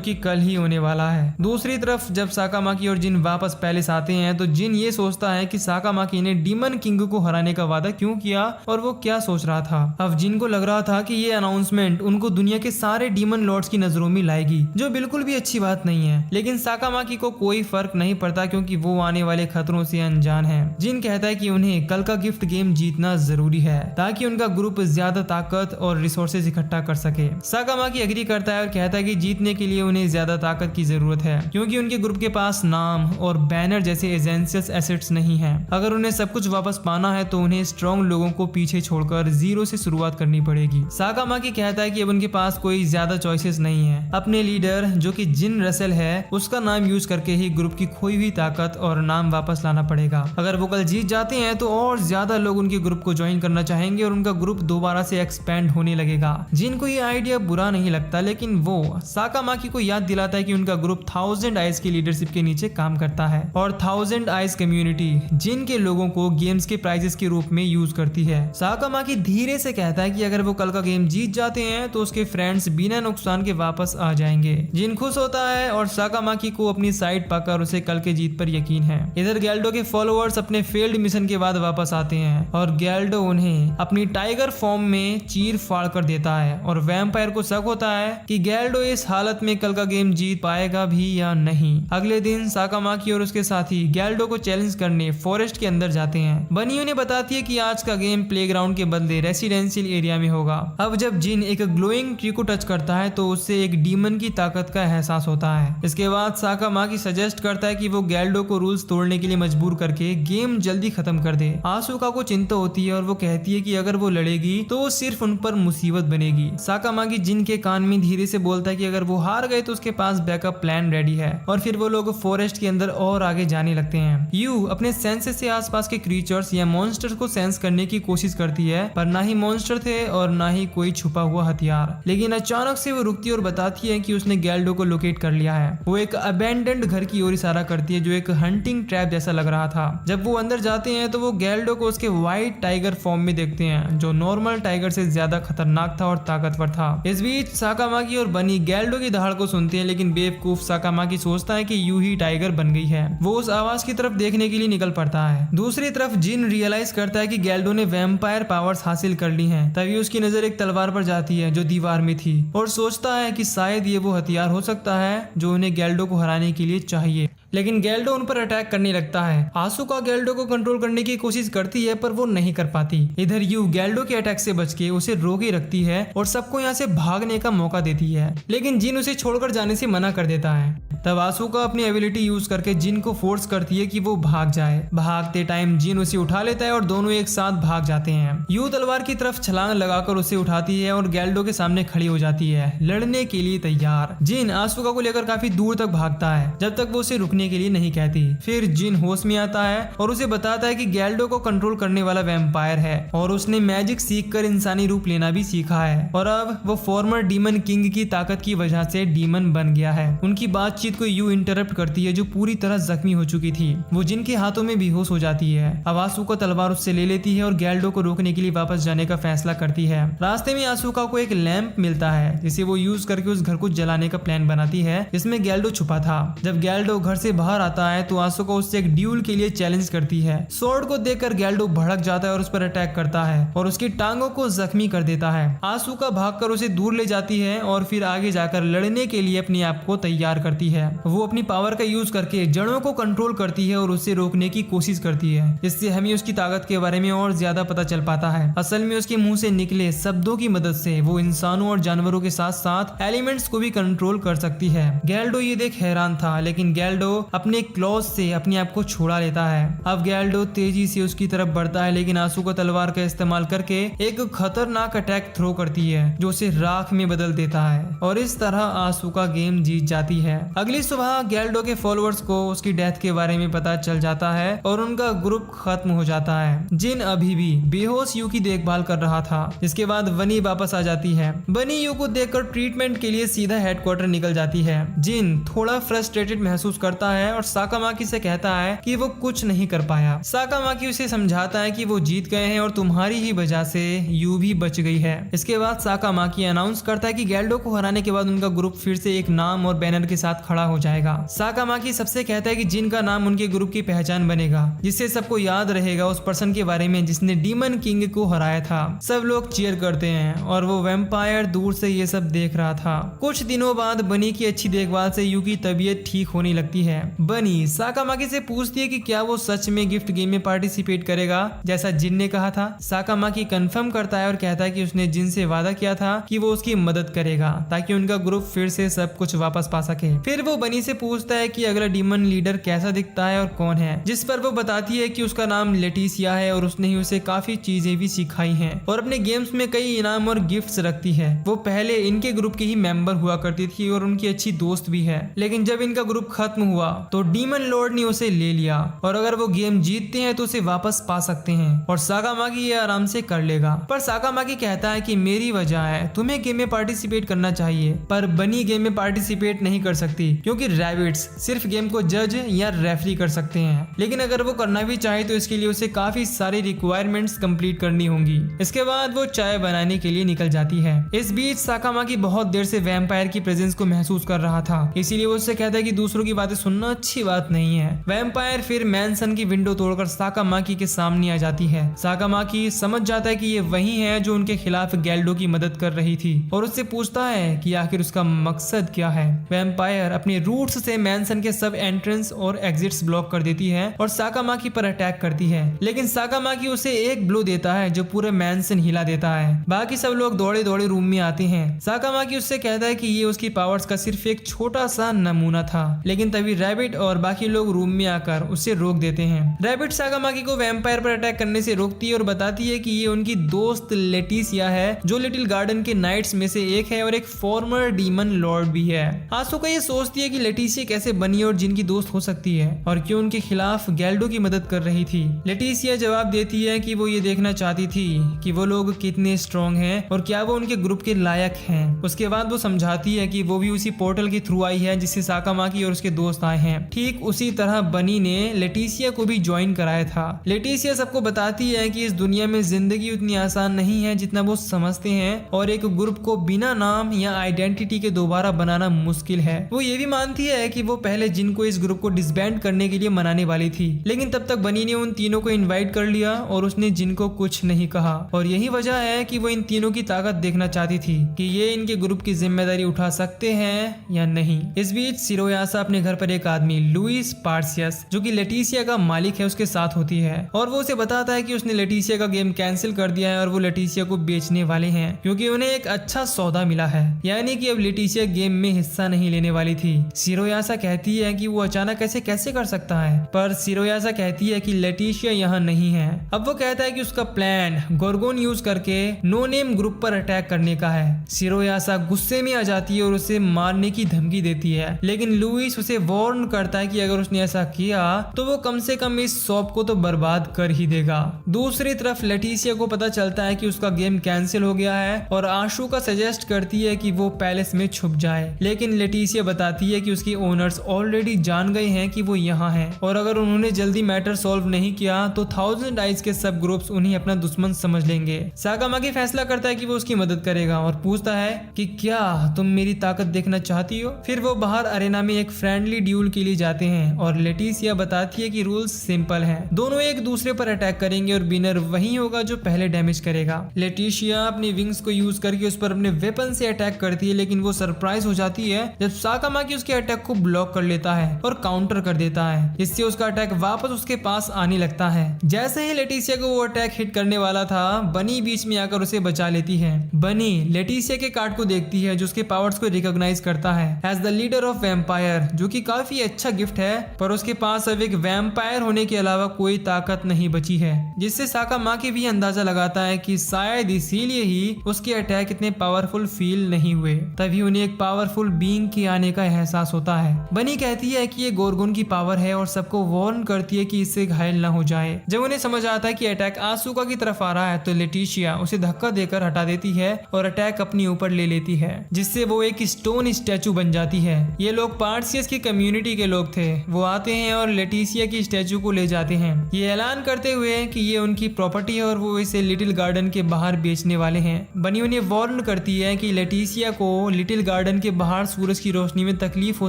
कि कल ही होने वाला है। दूसरी तरफ जब साकामाकी और जिन वापस पैलेस आते हैं तो जिन ये सोचता है कि साकामाकी ने डीमन किंग को हराने का वादा क्यों किया और वो क्या सोच रहा था। अब जिन को लग रहा था कि ये अनाउंसमेंट उनको दुनिया के सारे डीमन लॉर्ड्स की नजरों में लाएगी, जो बिल्कुल भी अच्छी बात नहीं है। लेकिन साकामाकी को कोई फर्क नहीं पड़ता क्योंकि वो आने वाले खतरों से अनजान है। जिन कहता है कि उन्हें कल का गिफ्ट गेम जीतना जरूरी है ताकि उनका ग्रुप ज्यादा ताकत और रिसोर्सेज इकट्ठा कर सके। साकामाकी एग्री करता है और कहता है कि जीतने के लिए उन्हें ज्यादा ताकत की जरूरत है क्योंकि उनके ग्रुप के पास नाम और बैनर जैसे एसेंशियल एसेट्स नहीं है। अगर उन्हें सब कुछ वापस पाना है तो उन्हें स्ट्रॉन्ग लोगों को पीछे छोड़कर जीरो से शुरुआत करनी पड़ेगी। साकामाकी कहता है कि अब उनके पास कोई ज्यादा चॉइसेस नहीं है। अपने लीडर जो कि जिन रसेल है उसका नाम यूज करके ही ग्रुप की खोई हुई ताकत और नाम वापस लाना पड़ेगा। अगर वो कल जीत जाते हैं तो और ज्यादा लोग उनके ग्रुप को ज्वाइन करना चाहेंगे और उनका ग्रुप दोबारा से एक्सपेंड होने लगेगा। जिनको ये आइडिया बुरा नहीं लगता, लेकिन वो साकामाकी को याद दिलाता है कि उनका ग्रुप 1000 आइज की लीडरशिप के नीचे काम करता है और 1000 आइज कम्युनिटी जिन के लोगों को गेम्स के प्राइजेस के रूप में यूज करती है। साकामाकी धीरे से कहता है कि अगर वो कल का गेम जीत जाते हैं तो उसके फ्रेंड्स बिना नुकसान के वापस आ जाएंगे। जिन खुश होता है और साकामाकी को अपनी साइड पाकर उसे कल के जीत पर यकीन है। इधर गैल्डो के फॉलोअर्स अपने फेल्ड मिशन के बाद वापस आते हैं और गैल्डो उन्हें अपनी टाइगर फॉर्म में चीर फाड़ कर देता है और वैम्पायर को शक होता है कि गैल्डो इस हालत में कल का गेम जीत पाएगा भी या नहीं। अगले दिन साकामाकी और उसके साथी गैल्डो को चैलेंज करने फॉरेस्ट के अंदर जाते हैं। बनी उन्हें बताती है कि आज का गेम प्लेग्राउंड के बदले रेसिडेंशियल एरिया में होगा। अब जब जिन एक ग्लोइंग ट्री को टच करता है तो उससे एक डीमन की ताकत का एहसास होता है। इसके बाद साकामाकी सजेस्ट करता है कि वो गैल्डो को रूल्स तोड़ने के लिए मजबूर करके गेम जल्दी खत्म कर दे। आसुका को चिंता होती है और वो कहती है कि अगर वो लड़ेगी तो वो सिर्फ उन पर मुसीबत बनेगी। साकामाकी जिन के कान में धीरे से बोलता है कि अगर वो हार गए तो उसके पास बैकअप प्लान रेडी है और फिर वो लोग फॉरेस्ट के अंदर और आगे जाने लगते हैं। यू अपने सेंसेस से आसपास के क्रीचर्स या मॉन्स्टर्स को सेंस करने की कोशिश करती है, पर ना ही मॉन्स्टर थे और ना ही कोई छुपा हुआ हथियार। लेकिन अचानक से वो रुकती है और बताती है कि उसने गैल्डो को लोकेट कर लिया है। वो एक अबेंडेंड घर की ओर इशारा करती है जो एक हंटिंग ट्रैप जैसा लग रहा था। जब वो अंदर जाते हैं तो वो गैल्डो को उसके व्हाइट टाइगर फॉर्म में देखते हैं जो नॉर्मल टाइगर से ज्यादा खतरनाक था और ताकतवर था। इस बीच साकामाकी और बनी गैल्डो की दहाड़ को सुनते हैं, लेकिन बेवकूफ साकामाकी सोचता है कि यू ही टाइगर बन गई है। वो उस आवाज की तरफ देखने के लिए निकल पड़ता है। दूसरी तरफ जिन रियलाइज करता है कि गैल्डो ने वैम्पायर पावर्स हासिल कर ली हैं। तभी उसकी नजर एक तलवार पर जाती है जो दीवार में थी और सोचता है कि शायद ये वो हथियार हो सकता है जो उन्हें गैल्डो को हराने के लिए चाहिए। लेकिन गैल्डो उन पर अटैक करने लगता है। आसुका गैल्डो को कंट्रोल करने की कोशिश करती है पर वो नहीं कर पाती। इधर यू गैल्डो के अटैक से बच के उसे रोके रखती है और सबको यहाँ से भागने का मौका देती है, लेकिन जिन उसे छोड़कर जाने से मना कर देता है। तब आसुका अपनी एबिलिटी यूज करके जिन को फोर्स करती है कि वो भाग जाए। भागते टाइम जिन उसे उठा लेता है और दोनों एक साथ भाग जाते हैं। यू तलवार की तरफ छलांग लगाकर उसे उठाती है और गैल्डो के सामने खड़ी हो जाती है, लड़ने के लिए तैयार। जिन आसुका को लेकर काफी दूर तक भागता है जब तक वो उसे रुकने के लिए नहीं कहती। फिर जिन होश में आता है और उसे बताता है कि गैल्डो को कंट्रोल करने वाला वैम्पायर है और उसने मैजिक सीखकर इंसानी रूप लेना भी सीखा है और अब वो फॉर्मर डीमन किंग की ताकत की वजह से डीमन बन गया है। उनकी बातचीत को यू इंटरप्ट करती है जो पूरी तरह जख्मी हो चुकी थी। वो जिन के हाथों में बेहोश हो जाती है। अब आसुका तलवार उससे ले लेती है और गैल्डो को रोकने के लिए वापस जाने का फैसला करती है। रास्ते में आसुका को एक लैंप मिलता है जिसे वो यूज करके उस घर को जलाने का प्लान बनाती है जिसमें गैल्डो छुपा था। जब गैल्डो घर से बाहर आता है तो आसुका उससे एक ड्यूल के लिए चैलेंज करती है। स्वॉर्ड को देखकर गैल्डो भड़क जाता है और उस पर अटैक करता है और उसकी टांगों को जख्मी कर देता है। आसुका भागकर उसे दूर ले जाती है और फिर आगे जाकर लड़ने के लिए अपने आप को तैयार करती है। वो अपनी पावर का यूज करके जड़ों को कंट्रोल करती है और उसे रोकने की कोशिश करती है। इससे हमें उसकी ताकत के बारे में और ज्यादा पता चल पाता है। असल में उसके मुंह से निकले शब्दों की मदद से वो इंसानों और जानवरों के साथ साथ एलिमेंट्स को भी कंट्रोल कर सकती है। गैल्डो ये देख हैरान था, लेकिन गैल्डो अपने क्लॉज से अपने आप को छुड़ा लेता है। अब गैल्डो तेजी से उसकी तरफ बढ़ता है, लेकिन आसुका तलवार का इस्तेमाल करके एक खतरनाक अटैक थ्रो करती है जो उसे राख में बदल देता है और इस तरह आसुका गेम जीत जाती है। अगली सुबह गैल्डो के फॉलोअर्स को उसकी डेथ के बारे में पता चल जाता है और उनका ग्रुप खत्म हो जाता है। जिन अभी भी बेहोश यू की देखभाल कर रहा था। इसके बाद बनी वापस आ जाती है। बनी यू को देखकर ट्रीटमेंट के लिए सीधा हेडक्वार्टर निकल जाती है। जिन थोड़ा फ्रस्ट्रेटेड महसूस करता आता है और साकामाकी से कहता है कि वो कुछ नहीं कर पाया। साकामाकी उसे समझाता है कि वो जीत गए हैं और तुम्हारी ही वजह से यू भी बच गई है। इसके बाद साकामाकी अनाउंस करता है कि गैल्डो को हराने के बाद उनका ग्रुप फिर से एक नाम और बैनर के साथ खड़ा हो जाएगा। साकामाकी सबसे कहता है कि जिनका नाम उनके ग्रुप की पहचान बनेगा, जिससे सबको याद रहेगा उस पर्सन के बारे में जिसने डीमन किंग को हराया था। सब लोग चीयर करते हैं और वो वैम्पायर दूर से ये सब देख रहा था। कुछ दिनों बाद बनी की अच्छी देखभाल से यू की तबीयत ठीक होने लगती है। बनी साकामाकी से पूछती है कि क्या वो सच में गिफ्ट गेम में पार्टिसिपेट करेगा जैसा जिन ने कहा था। साकामाकी कंफर्म करता है और कहता है कि उसने जिन से वादा किया था कि वो उसकी मदद करेगा ताकि उनका ग्रुप फिर से सब कुछ वापस पा सके। फिर वो बनी से पूछता है कि अगला डीमन लीडर कैसा दिखता है और कौन है, जिस पर वो बताती है कि उसका नाम लेटिसिया है और उसने ही उसे काफी चीजें भी सिखाई हैं और अपने गेम्स में कई इनाम और गिफ्ट्स रखती है। वो पहले इनके ग्रुप की ही मेंबर हुआ करती थी और उनकी अच्छी दोस्त भी है, लेकिन जब इनका ग्रुप खत्म हुआ तो डीमन लॉर्ड ने उसे ले लिया और अगर वो गेम जीतते हैं तो उसे वापस पा सकते हैं और साकामाकी ये आराम से कर लेगा। पर साकामाकी कहता है कि मेरी वजह है, तुम्हें गेम में पार्टिसिपेट करना चाहिए, पर बनी गेम में पार्टिसिपेट नहीं कर सकती क्योंकि रैबिट्स सिर्फ गेम को जज या रेफरी कर सकते हैं, लेकिन अगर वो करना भी चाहे तो इसके लिए उसे काफी सारी रिक्वायरमेंट्स कंप्लीट करनी होंगी। इसके बाद वो चाय बनाने के लिए निकल जाती है। इस बीच साकामाकी बहुत देर से वैम्पायर की प्रेजेंस को महसूस कर रहा था, इसीलिए वो उससे कहता है कि दूसरों की बातें सुनना अच्छी बात नहीं है। वैम्पायर फिर मैनसन की विंडो तोड़कर साकामाकी के सामने आ जाती है। साकामाकी समझ जाता है कि ये वही है जो उनके खिलाफ गैल्डो की मदद कर रही थी और उससे पूछता है कि आखिर उसका मकसद क्या है। वैम्पायर अपने रूट्स से मैनसन के सब एंट्रेंस और एग्जिट्स ब्लॉक कर देती है और साकामाकी पर अटैक करती है, लेकिन साकामाकी उसे एक ब्लो देता है जो पूरे मैनसन हिला देता है। बाकी सब लोग दौड़े दौड़े रूम में आते हैं। साकामाकी उससे कहता है कि ये उसकी पावर्स का सिर्फ एक छोटा सा नमूना था, लेकिन तभी रैबिट और बाकी लोग रूम में आकर उसे रोक देते हैं। रैबिट साकामाकी को वैम्पायर पर अटैक करने से रोकती है और बताती है कि ये उनकी दोस्त लेटिसिया है जो लिटिल गार्डन के नाइट्स में से एक है और एक फॉर्मर डीमन लॉर्ड भी है। आसुका ये सोचती है कि लेटिसिया कैसे बनी और जिनकी दोस्त हो सकती है और क्यों उनके खिलाफ गैल्डो की मदद कर रही थी। लेटिसिया जवाब देती है कि वो ये देखना चाहती थी कि वो लोग कितने स्ट्रॉन्ग हैं और क्या वो उनके ग्रुप के लायक हैं। उसके बाद वो समझाती है कि वो भी उसी पोर्टल के थ्रू आई है जिससे साकामाकी और उसके दोस्त आए हैं। ठीक उसी तरह बनी ने लेटिसिया को भी ज्वाइन कराया था। लेटिसिया सबको बताती है कि इस दुनिया में जिंदगी उतनी आसान नहीं है जितना वो समझते हैं और एक ग्रुप को बिना नाम या आइडेंटिटी के दोबारा बनाना मुश्किल है। वो ये भी मानती है कि वो पहले जिनको इस ग्रुप को डिसबैंड करने के लिए मनाने वाली थी, लेकिन तब तक बनी ने उन तीनों को इनवाइट कर लिया और उसने जिनको कुछ नहीं कहा और यही वजह है कि वो इन तीनों की ताकत देखना चाहती थी कि ये इनके ग्रुप की जिम्मेदारी उठा सकते हैं या नहीं। इस बीच सिरोयासा अपने घर पर एक आदमी लुइस पार्सियस जो कि लेटिसिया का मालिक है उसके साथ होती है और वो उसे बताता है कि उसने लेटिसिया का गेम कैंसिल कर दिया है और वो लेटिसिया को बेचने वाले हैं क्योंकि उन्हें एक अच्छा सौदा मिला है, यानी कि अब लेटिसिया गेम में हिस्सा नहीं लेने वाली थी। सिरोयासा कहती है कि वो अचानक ऐसे कैसे कर सकता है, पर सिरोयासा कहती है कि लेटिसिया यहाँ नहीं है। अब वो कहता है कि उसका प्लान गोर्गोन यूज करके नो नेम ग्रुप पर अटैक करने का है। सिरोयासा गुस्से में आ जाती है और उसे मारने की धमकी देती है, लेकिन लुइस उसे वार्न करता है कि अगर उसने ऐसा किया तो वो कम से कम इस शॉप को तो बर्बाद कर ही देगा। दूसरी तरफ लेटिसिया को पता चलता है कि उसका गेम कैंसिल हो गया है और आशुका सजेस्ट करती है कि वो पैलेस में छुप जाए, लेकिन लेटिसिया बताती है कि उसकी ओनर्स ऑलरेडी जान गए हैं कि वो यहाँ है और अगर उन्होंने जल्दी मैटर सॉल्व नहीं किया तो 1000 आइज के सब ग्रुप्स उन्हें अपना दुश्मन समझ लेंगे। साकामाकी फैसला करता है कि वो उसकी मदद करेगा और पूछता है कि क्या तुम मेरी ताकत देखना चाहती हो। फिर वो बाहर अरेना में एक फ्रेंडली ड्यूल के लिए जाते हैं और लेटिसिया बताती है कि रूल्स सिंपल हैं, दोनों एक दूसरे पर अटैक करेंगे और विनर वही होगा जो पहले डैमेज करेगा। लेटिसिया अपनी विंग्स को यूज करके उस पर अपने वेपन से अटैक करती है, लेकिन वो सरप्राइज हो जाती है जब साकामाकी उसके अटैक को ब्लॉक कर लेता है और काउंटर कर देता है, जिससे उसका अटैक वापस उसके पास आने लगता है। जैसे ही लेटिसिया को वो अटैक हिट करने वाला था, बनी बीच में आकर उसे बचा लेती है। बनी लेटिसिया के कार्ड को देखती है जो उसके पावर्स को रिकॉग्नाइज करता है as the leader of vampire, जो कि काफी अच्छा गिफ्ट है, पर उसके पास अब एक वैम्पायर होने के अलावा कोई ताकत नहीं बची है, जिससे साकामाकी भी अंदाजा लगाता है कि शायद इसीलिए ही उसके अटैक इतने पावरफुल फील नहीं हुए। तभी उन्हें एक पावरफुल बीइंग के आने का एहसास होता है। बनी कहती है कि ये गोर्गोन की पावर है और सबको वार्न करती है कि इससे घायल ना हो जाए। जब उन्हें समझ आता है कि अटैक आसुका की तरफ आ रहा है तो लेटिसिया उसे धक्का देकर हटा देती है और अटैक अपने ऊपर ले लेती है, जिससे वो एक स्टोन स्टैचू बन जाती है। ये लोग पार्सियस की कम्युनिटी कम्युनिटी के लोग थे वो आते हैं और लेटिसिया की स्टैचू को ले जाते हैं, ये ऐलान करते हुए कि ये उनकी प्रॉपर्टी है और वो इसे लिटिल गार्डन के बाहर बेचने वाले हैं। बनी उन्हें वार्न करती है कि लेटिसिया को लिटिल गार्डन के बाहर सूरज की रोशनी में तकलीफ हो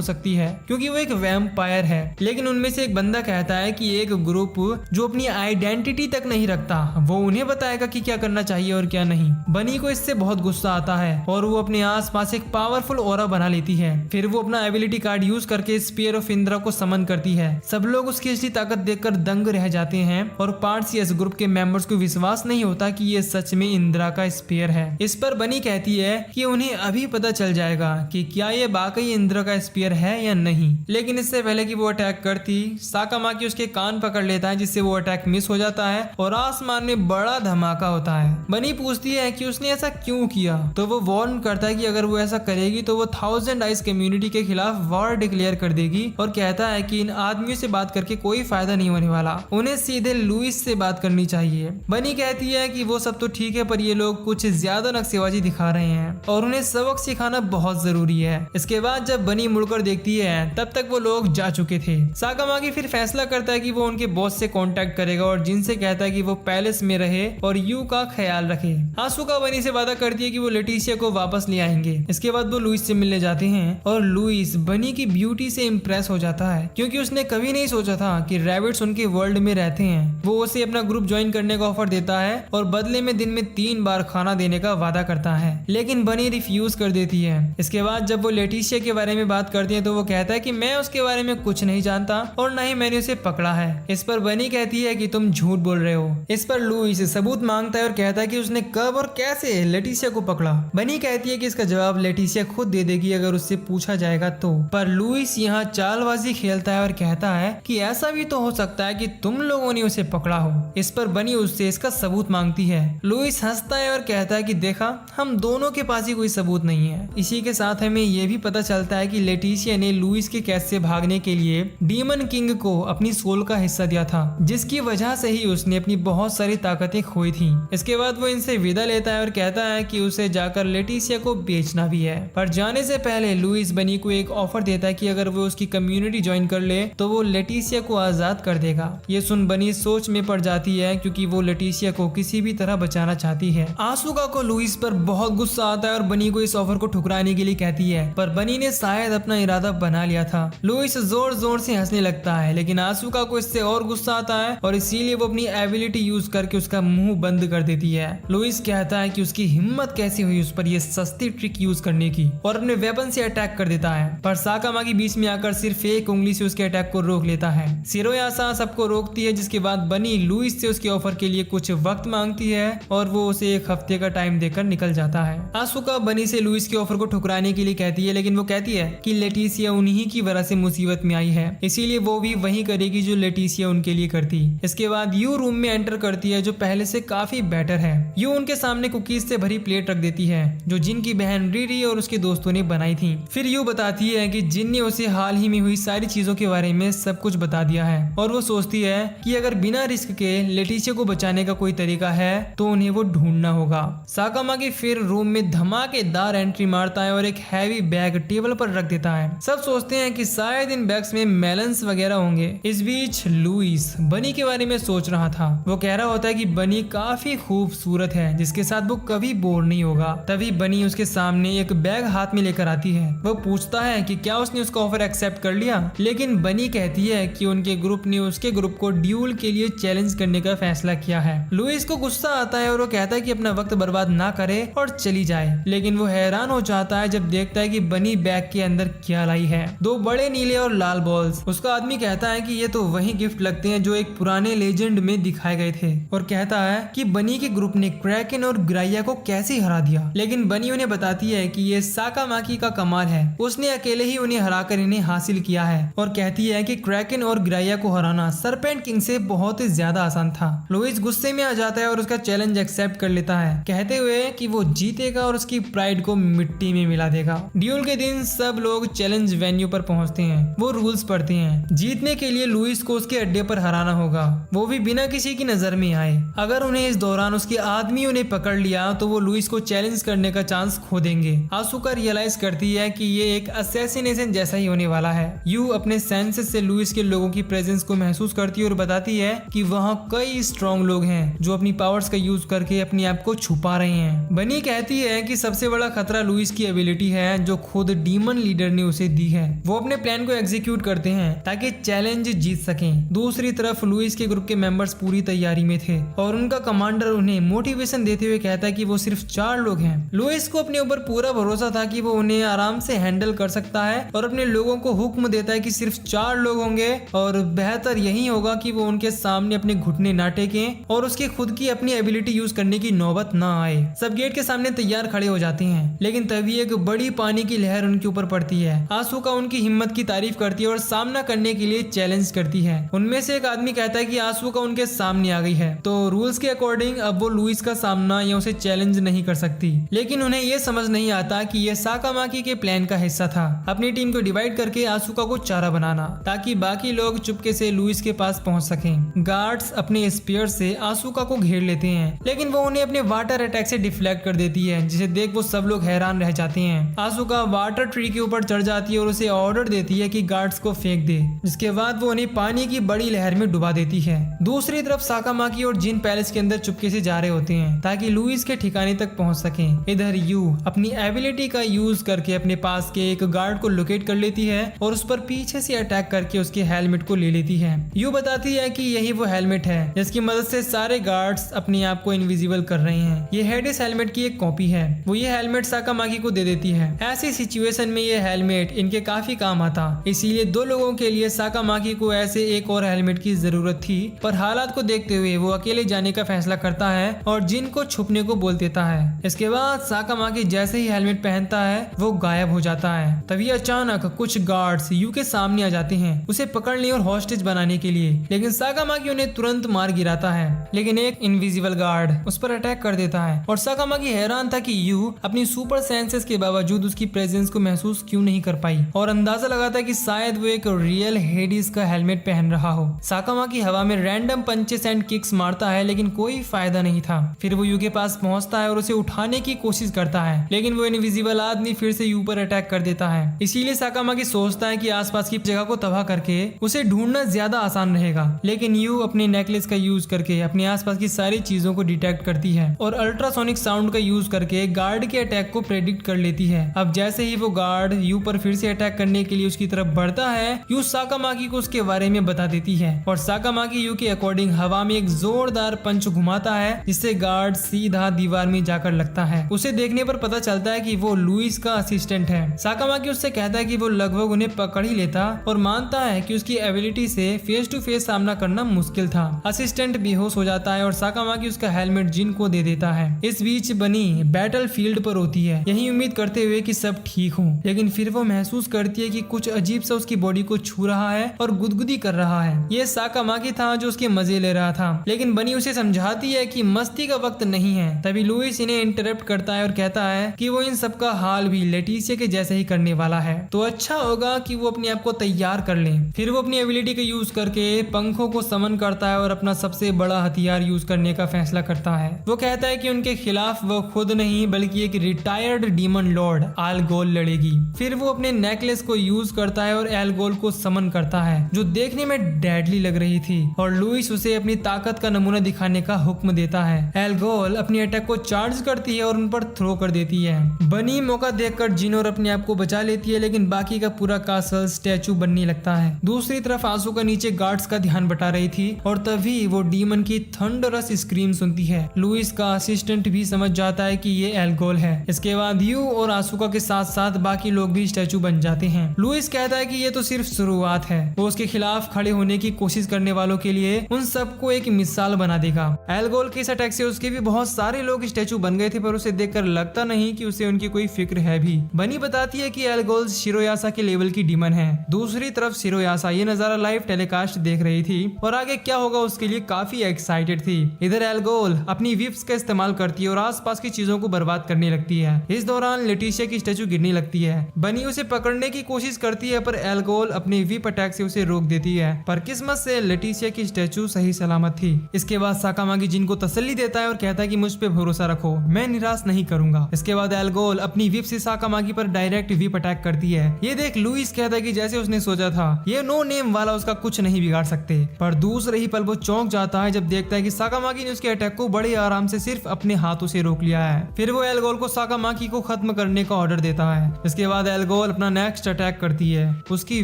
सकती है क्योंकि वो एक वैम्पायर है। लेकिन उनमें से एक बंदा कहता है कि एक ग्रुप जो अपनी आइडेंटिटी तक नहीं रखता वो उन्हें बताएगा कि क्या करना चाहिए और क्या नहीं। बनी को इससे बहुत गुस्सा आता है और वो अपने आसपास एक पावरफुल ऑरा बना लेती है। फिर वो अपना एबिलिटी कार्ड यूज करके स्पीयर ऑफ इंद्रा को समन करती है। सब लोग उसकी असली ताकत देखकर दंग रह जाते हैं और पार्सियस ग्रुप के मेंबर्स को विश्वास नहीं होता कि ये सच में इंद्रा का स्पीयर है। इस पर बनी कहती है कि उन्हें अभी पता चल जाएगा कि क्या ये वाकई इंद्रा का स्पीयर है या नहीं। लेकिन इससे पहले कि वो अटैक करती, साकामाकी उसके कान पकड़ लेता है जिससे वो अटैक मिस हो जाता है और आसमान में बड़ा धमाका होता है। बनी पूछती है कि उसने ऐसा क्यों किया, तो वो वार्न करता है कि अगर वो ऐसा करेगी तो वो 1000 आइज कम्युनिटी के खिलाफ वॉर डिक्लेयर कर देगी और कहता है कि इन आदमियों से बात करके कोई फायदा नहीं होने वाला, उन्हें सीधे लुइस से बात करनी चाहिए। बनी कहती है कि वो सब तो ठीक है पर ये लोग कुछ ज्यादा नक्सेबाजी दिखा रहे हैं और उन्हें सबक सिखाना बहुत जरूरी है। इसके बाद जब बनी मुड़कर देखती है तब तक वो लोग जा चुके थे। साकामाकी फिर फैसला करता है कि वो उनके बॉस से कांटेक्ट करेगा और जिनसे कहता है कि वो पैलेस में रहे और यू का ख्याल रखे। आसुका बनी से वादा करती है कि वो लेटिसिया को वापस ले आएंगे। इसके बाद वो लुइस से मिलने जाते हैं और लुइस बनी की ब्यूटी से इम्प्रेस हो जाता है क्योंकि उसने कभी नहीं सोचा था कि रैबिट्स उनके वर्ल्ड में रहते हैं। वो उसे अपना ग्रुप ज्वाइन करने का ऑफर देता है और बदले में दिन में 3 बार खाना देने का वादा करता है, लेकिन बनी रिफ्यूज कर देती है। इसके बाद जब वो लेटिसिया के बारे में बात करती है तो वो कहता है कि मैं उसके बारे में कुछ नहीं जानता और न ही मैंने उसे पकड़ा है। इस पर बनी कहती है कि तुम झूठ बोल रहे हो। इस पर लुइस सबूत मांगता है और कहता है कि उसने कब और कैसे लेटिसिया को पकड़ा। बनी कहती है कि इसका जवाब लेटिसिया खुद दे देगी अगर उससे पूछा जाएगा तो। पर लुइस यहाँ चालबाजी खेलता है और कहता है कि ऐसा भी तो हो सकता है कि तुम लोगों ने उसे पकड़ा हो। इस पर बनी उससे इसका सबूत मांगती है। लुइस हंसता है और कहता है कि देखा, हम दोनों के पास ही कोई सबूत नहीं है। इसी के साथ हमें यह भी पता चलता है कि लेटिसिया ने लुइस के कैद से भागने के लिए डीमन किंग को अपनी सोल का हिस्सा दिया था, जिसकी वजह से ही उसने अपनी बहुत सारी ताकतें खोई थी। इसके बाद वो इनसे विदा लेता है और कहता है कि उसे जाकर लेटिसिया को बेचना भी है। पर जाने से पहले लुइस बनी को एक ऑफर देता है कि अगर वो उसकी कम्युनिटी ज्वाइन कर ले तो वो लेटिसिया को आजाद कर देगा। ये सुन बनी सोच में पड़ जाती है क्योंकि वो लेटिसिया को किसी भी तरह बचाना चाहती है। आसुका को लुइस पर बहुत गुस्सा आता है और बनी को इस ऑफर को ठुकराने के लिए कहती है, पर बनी ने शायद अपना इरादा बना लिया था। लुइस जोर जोर से हंसने लगता है लेकिन आसुका को इससे और गुस्सा आता है और इसीलिए वो अपनी एबिलिटी यूज करके उसका मुंह बंद कर देती है। लुइस कहता है कि उसकी हिम्मत कैसी हुई उस पर ये सस्ती ट्रिक यूज करने की और अपने वेपन से अटैक कर देता है। पर साकामाकी बीच में आकर सिर्फ एक उंगली से उसके अटैक को रोक लेता है। शिरोयासा सबको रोकती है जिसके बाद बनी लुइस से उसके ऑफर के लिए कुछ वक्त मांगती है और वो उसे 1 हफ्ते का टाइम देकर निकल जाता है। आसुका बनी से लुइस के ऑफर को ठुकराने के लिए कहती है लेकिन वो कहती है कि लेटिसिया उन्हीं की वजह से मुसीबत में आई है, इसीलिए वो भी वही करेगी जो लेटिसिया उनके लिए करती। इसके बाद यू रूम में एंटर करती है जो पहले से काफी बेटर है। यू उनके सामने कुकीज से भरी प्लेट रख देती है जो जिन की बहन रीरी और उसके दोस्तों ने बनाई थी। फिर यू बताती है कि जिन ने उसे हाल ही में हुई सारी चीजों के बारे में सब कुछ बता दिया है और वो सोचती है कि अगर बिना रिस्क के लेटिसिया को बचाने का कोई तरीका है तो उन्हें वो ढूंढना होगा। साकामाकी फिर रूम में धमाकेदार एंट्री मारता है और एक हैवी बैग टेबल पर रख देता है। सब सोचते हैं कि शायद इन बैग्स में मेलन्स वगैरह होंगे। इस बीच लुइस बनी के बारे में सोच रहा था। वो कह रहा होता है कि बनी काफी खूबसूरत है जिसके साथ वो कभी बोर नहीं होगा। तभी बनी उसके सामने एक बैग हाथ में लेकर आती है। वो पूछता है कि क्या उसने उसका ऑफर एक्सेप्ट कर लिया, लेकिन बनी कहती है कि उनके ग्रुप ने उसके ग्रुप को ड्यूल के लिए चैलेंज करने का फैसला किया है। लुइस को गुस्सा आता है और वो कहता है कि अपना वक्त बर्बाद ना करे और चली जाए, लेकिन वो हैरान हो जाता है जब देखता है कि बनी बैग के अंदर क्या लाई है। 2 बड़े नीले और लाल बॉल्स। उसका आदमी कहता है कि ये तो वही गिफ्ट लगते हैं जो एक पुराने लेजेंड में दिखाए गए थे और कहता है कि बनी के ग्रुप ने क्रैकन और ग्राइया को कैसे हरा दिया। लेकिन बनी उन्हें बताती है कि ये साकामाकी का कमाल है, उसने अकेले ही उन्हें हराकर इन्हें हासिल किया है और कहती है कि क्रैकन और ग्राइया को हराना सरपेंट किंग से बहुत ही ज्यादा आसान था। लुइस गुस्से में आ जाता है और उसका चैलेंज एक्सेप्ट कर लेता है कहते हुए कि वो जीतेगा और उसकी प्राइड को मिट्टी में मिला देगा। ड्यूल के दिन सब लोग चैलेंज वेन्यू पर पहुंचते हैं। वो रूल्स पढ़ते हैं। जीतने के लिए लुइस को उसके अड्डे पर हराना होगा, वो भी बिना किसी की नजर में आए। अगर उन्हें इस दौरान उसके आदमियों ने पकड़ लिया तो वो लुइस को चैलेंज करने का चांस खो देंगे। आसुका रियलाइज करती है कि ये एक असैसिनेशन जैसा ही होने वाला वाला है। यू अपने सेंसेस से लुइस के लोगों की प्रेजेंस को महसूस करती है और बताती है कि वहाँ कई स्ट्रॉन्ग लोग हैं जो अपनी पावर्स का यूज करके अपने आप को छुपा रहे हैं। बनी कहती है कि सबसे बड़ा खतरा लुइस की एबिलिटी है जो खुद डीमन लीडर ने उसे दी है। वो अपने प्लान को एग्जीक्यूट करते हैं ताकि चैलेंज जीत सकें। दूसरी तरफ लुइस के ग्रुप के मेंबर्स पूरी तैयारी में थे और उनका कमांडर उन्हें मोटिवेशन देते हुए कहता है कि वो सिर्फ 4 लोग हैं। लुइस को अपने ऊपर पूरा भरोसा था कि वो उन्हें आराम से हैंडल कर सकता है और अपने लोगों को हुक्म देता है कि सिर्फ 4 लोग होंगे और बेहतर यही होगा कि वो उनके सामने अपने घुटने ना टेकें और उसके खुद की अपनी एबिलिटी यूज करने की नौबत ना आए। सब गेट के सामने तैयार खड़े हो जाते हैं, लेकिन तभी एक बड़ी पानी की लहर उनके ऊपर पड़ती है। आसूका उनकी हिम्मत की तारीफ करती है और सामना करने के लिए चैलेंज करती है। उनमें से एक आदमी कहता है कि आसूका उनके सामने आ गई है, तो रूल्स के अकॉर्डिंग अब वो लुइस का सामना या उसे चैलेंज नहीं कर सकती। लेकिन उन्हें यह समझ नहीं आता कि यह साकामाकी के प्लान का हिस्सा था, अपनी टीम को डिवाइड करके आसूका को चारा बनाना ताकि बाकी लोग चुपके से लुइस के पास पहुंच सकें। गार्ड्स अपने स्पीयर से आसूका को घेर लेते हैं, लेकिन वो उन्हें अपने वाटर अटैक से डिफ्लेक्ट कर देती है, जिसे देख वो सब लोग हैरान रह जाते हैं। आसूका वाटर ट्री के ऊपर चढ़ जाती है और उसे ऑर्डर देती है कि गार्ड्स को फेंक दे, जिसके बाद वो उन्हें पानी की बड़ी लहर में डुबा देती है। दूसरी तरफ साकामाकी और जिन पैलेस के अंदर चुपके से जा रहे होते हैं ताकि लुइस के ठिकाने तक पहुंच सकें। इधर यू अपनी एबिलिटी का यूज करके अपने पास के एक गार्ड को लोकेट कर लेती है और उस पर पीछे से अटैक करके उसके हेलमेट को ले लेती है। यू बताती है कि यही वो हेलमेट है जिसकी मदद से सारे गार्ड्स अपने आप को इनविजिबल कर रहे हैं। ये हेडिस हेलमेट की एक कॉपी है। वो ये हेलमेट साकामाकी को दे देती है। ऐसी सिचुएशन में ये हेलमेट इनके काफी काम आता, इसीलिए 2 लोगों के लिए साकामाकी को ऐसे एक और हेलमेट की जरूरत थी, पर हालात को देखते हुए वो अकेले जाने का फैसला करता है और जिन को छुपने को बोल देता है। इसके बाद साकामाकी जैसे ही हेलमेट पहनता है वो गायब हो जाता है। तभी अचानक कुछ गार्ड्स यू के सामने आ जाते हैं उसे पकड़ने और हॉस्टेज बनाने के लिए, लेकिन साकामाकी उन्हें तुरंत मार गिराता है। लेकिन एक इनविजिबल गार्ड उस पर अटैक कर देता है और साकामाकी हैरान था कि यू अपनी सुपर सेंसेस के बावजूद उसकी प्रेजेंस को महसूस क्यों नहीं कर पाई और अंदाजा लगाता है कि शायद वो एक रियल हेडिस का हेलमेट पहन रहा हो। साकामाकी हवा में रैंडम पंचेस एंड किक्स मारता है, लेकिन कोई फायदा नहीं था। फिर वो यू के पास पहुंचता है और उसे उठाने की कोशिश करता है, लेकिन वो इनविजिबल आदमी फिर से यू पर अटैक कर देता है। इसीलिए साकामाकी सोचता है कि आसपास की जगह को तबाह करके उसे ढूंढना ज्यादा आसान रहेगा, लेकिन यू अपने नेकलेस का यूज करके अपने आसपास की सारी चीजों को डिटेक्ट करती है और अल्ट्रासोनिक साउंड का यूज करके गार्ड के अटैक को प्रेडिक्ट कर लेती है। अब जैसे ही वो गार्ड यू पर फिर से अटैक करने के लिए उसकी तरफ बढ़ता है, यू साकामाकी को उसके बारे में बता देती है और साकामाकी यू के अकॉर्डिंग हवा में एक जोरदार पंच घुमाता है, जिससे गार्ड सीधा दीवार में जाकर लगता है। उसे देखने पर पता चलता है कि वो लुइस का असिस्टेंट है। साकामाकी उससे कहता है कि वो लगभग उन्हें पकड़ ही लेता और मानता है कि उसकी एबिलिटी से फेस टू फेस सामना करना मुश्किल था। असिस्टेंट बेहोश हो जाता है और साकामाकी उसका हेलमेट जिन को दे देता है। इस बीच बनी बैटल फील्ड पर होती है, यही उम्मीद करते हुए कि सब ठीक हो, लेकिन फिर वो महसूस करती है कि कुछ अजीब सा उसकी बॉडी को छू रहा है और गुदगुदी कर रहा है। ये साकामाकी था जो उसके मजे ले रहा था, लेकिन बनी उसे समझाती है कि मस्ती का वक्त नहीं है। तभी लुइस इन्हें इंटरप्ट करता है और कहता है कि वो इन सब का हाल भी लेटिसिया के जैसे ही करने वाला है, तो अच्छा होगा कि वो अपने आप को तैयार कर ले। फिर वो अपनी एबिलिटी का यूज करके पंखों को समन करता है और अपना सबसे बड़ा हथियार यूज करने का फैसला करता है। वो कहता है कि उनके खिलाफ वो खुद नहीं बल्कि एक रिटायर्ड डीमन लॉर्ड एल्गोल लड़ेगी। फिर वो अपने नेकलेस को यूज करता है और एल्गोल को समन करता है, जो देखने में डेडली लग रही थी, और लुइस उसे अपनी ताकत का नमूना दिखाने का हुक्म देता है। एल्गोल अपनी अटैक को चार्ज करती है और उन पर थ्रो कर देती है। बनी मौका देखकर जिनोर अपने आप को बचा लेती है, लेकिन बाकी का पूरा कासल स्टैचू बनने लगता है। दूसरी तरफ आसूका नीचे गार्ड्स का ध्यान बटा रही थी और तभी वो डीमन की थंडरस स्क्रीम सुनती है। लुइस का असिस्टेंट भी समझ जाता है कि ये एल्गोल है। इसके बाद यू और आसूका के साथ साथ बाकी लोग भी स्टैचू बन जाते हैं। लुइस कहता है कि ये तो सिर्फ शुरुआत है, वो उसके खिलाफ खड़े होने की कोशिश करने वालों के लिए उन सबको एक मिसाल बना देगा। एल्गोल के इस अटैक से उसके भी बहुत सारे लोग स्टैचू बन गए थे, पर उसे देखकर लगता नहीं कि उसे उनकी कोई फिक्र है भी। बनी बताती है कि एल्गोल शिरोयासा के लेवल की डीमन है। दूसरी तरफ शिरोयासा ये नजारा लाइव टेलीकास्ट देख रही थी और आगे क्या होगा उसके लिए काफी एक्साइटेड थी। इधर एल्गोल अपनी विप्स का इस्तेमाल करती है और आसपास की चीजों को बर्बाद करने लगती है। इस दौरान लेटिसिया की स्टैचू गिरने लगती है। बनी उसे पकड़ने की कोशिश करती है, पर एल्गोल अपने विप अटैक से उसे रोक देती है। पर किस्मत से लेटिसिया की स्टैचू सही सलामत थी। इसके बाद साकामाकी जिन को तसल्ली देता है और कहता है कि मुझ पे भरोसा रखो, मैं निराश नहीं करूंगा। इसके बाद एल्गोल अपनी विप से साकामाकी पर डायरेक्ट विप अटैक करती है। ये देख लुइस कहता है कि जैसे उसने सोचा था ये नो नेम वाला उसका कुछ नहीं बिगाड़ सकते, पर दूसरे ही पल वो चौंक जाता है जब देखता है कि साकामाकी ने उसके अटैक को बड़े आराम से सिर्फ अपने हाथों से रोक लिया है। फिर वो एल्गोल को साकामाकी को खत्म करने का ऑर्डर देता है। इसके बाद एल्गोल अपना नेक्स्ट अटैक करती है। उसकी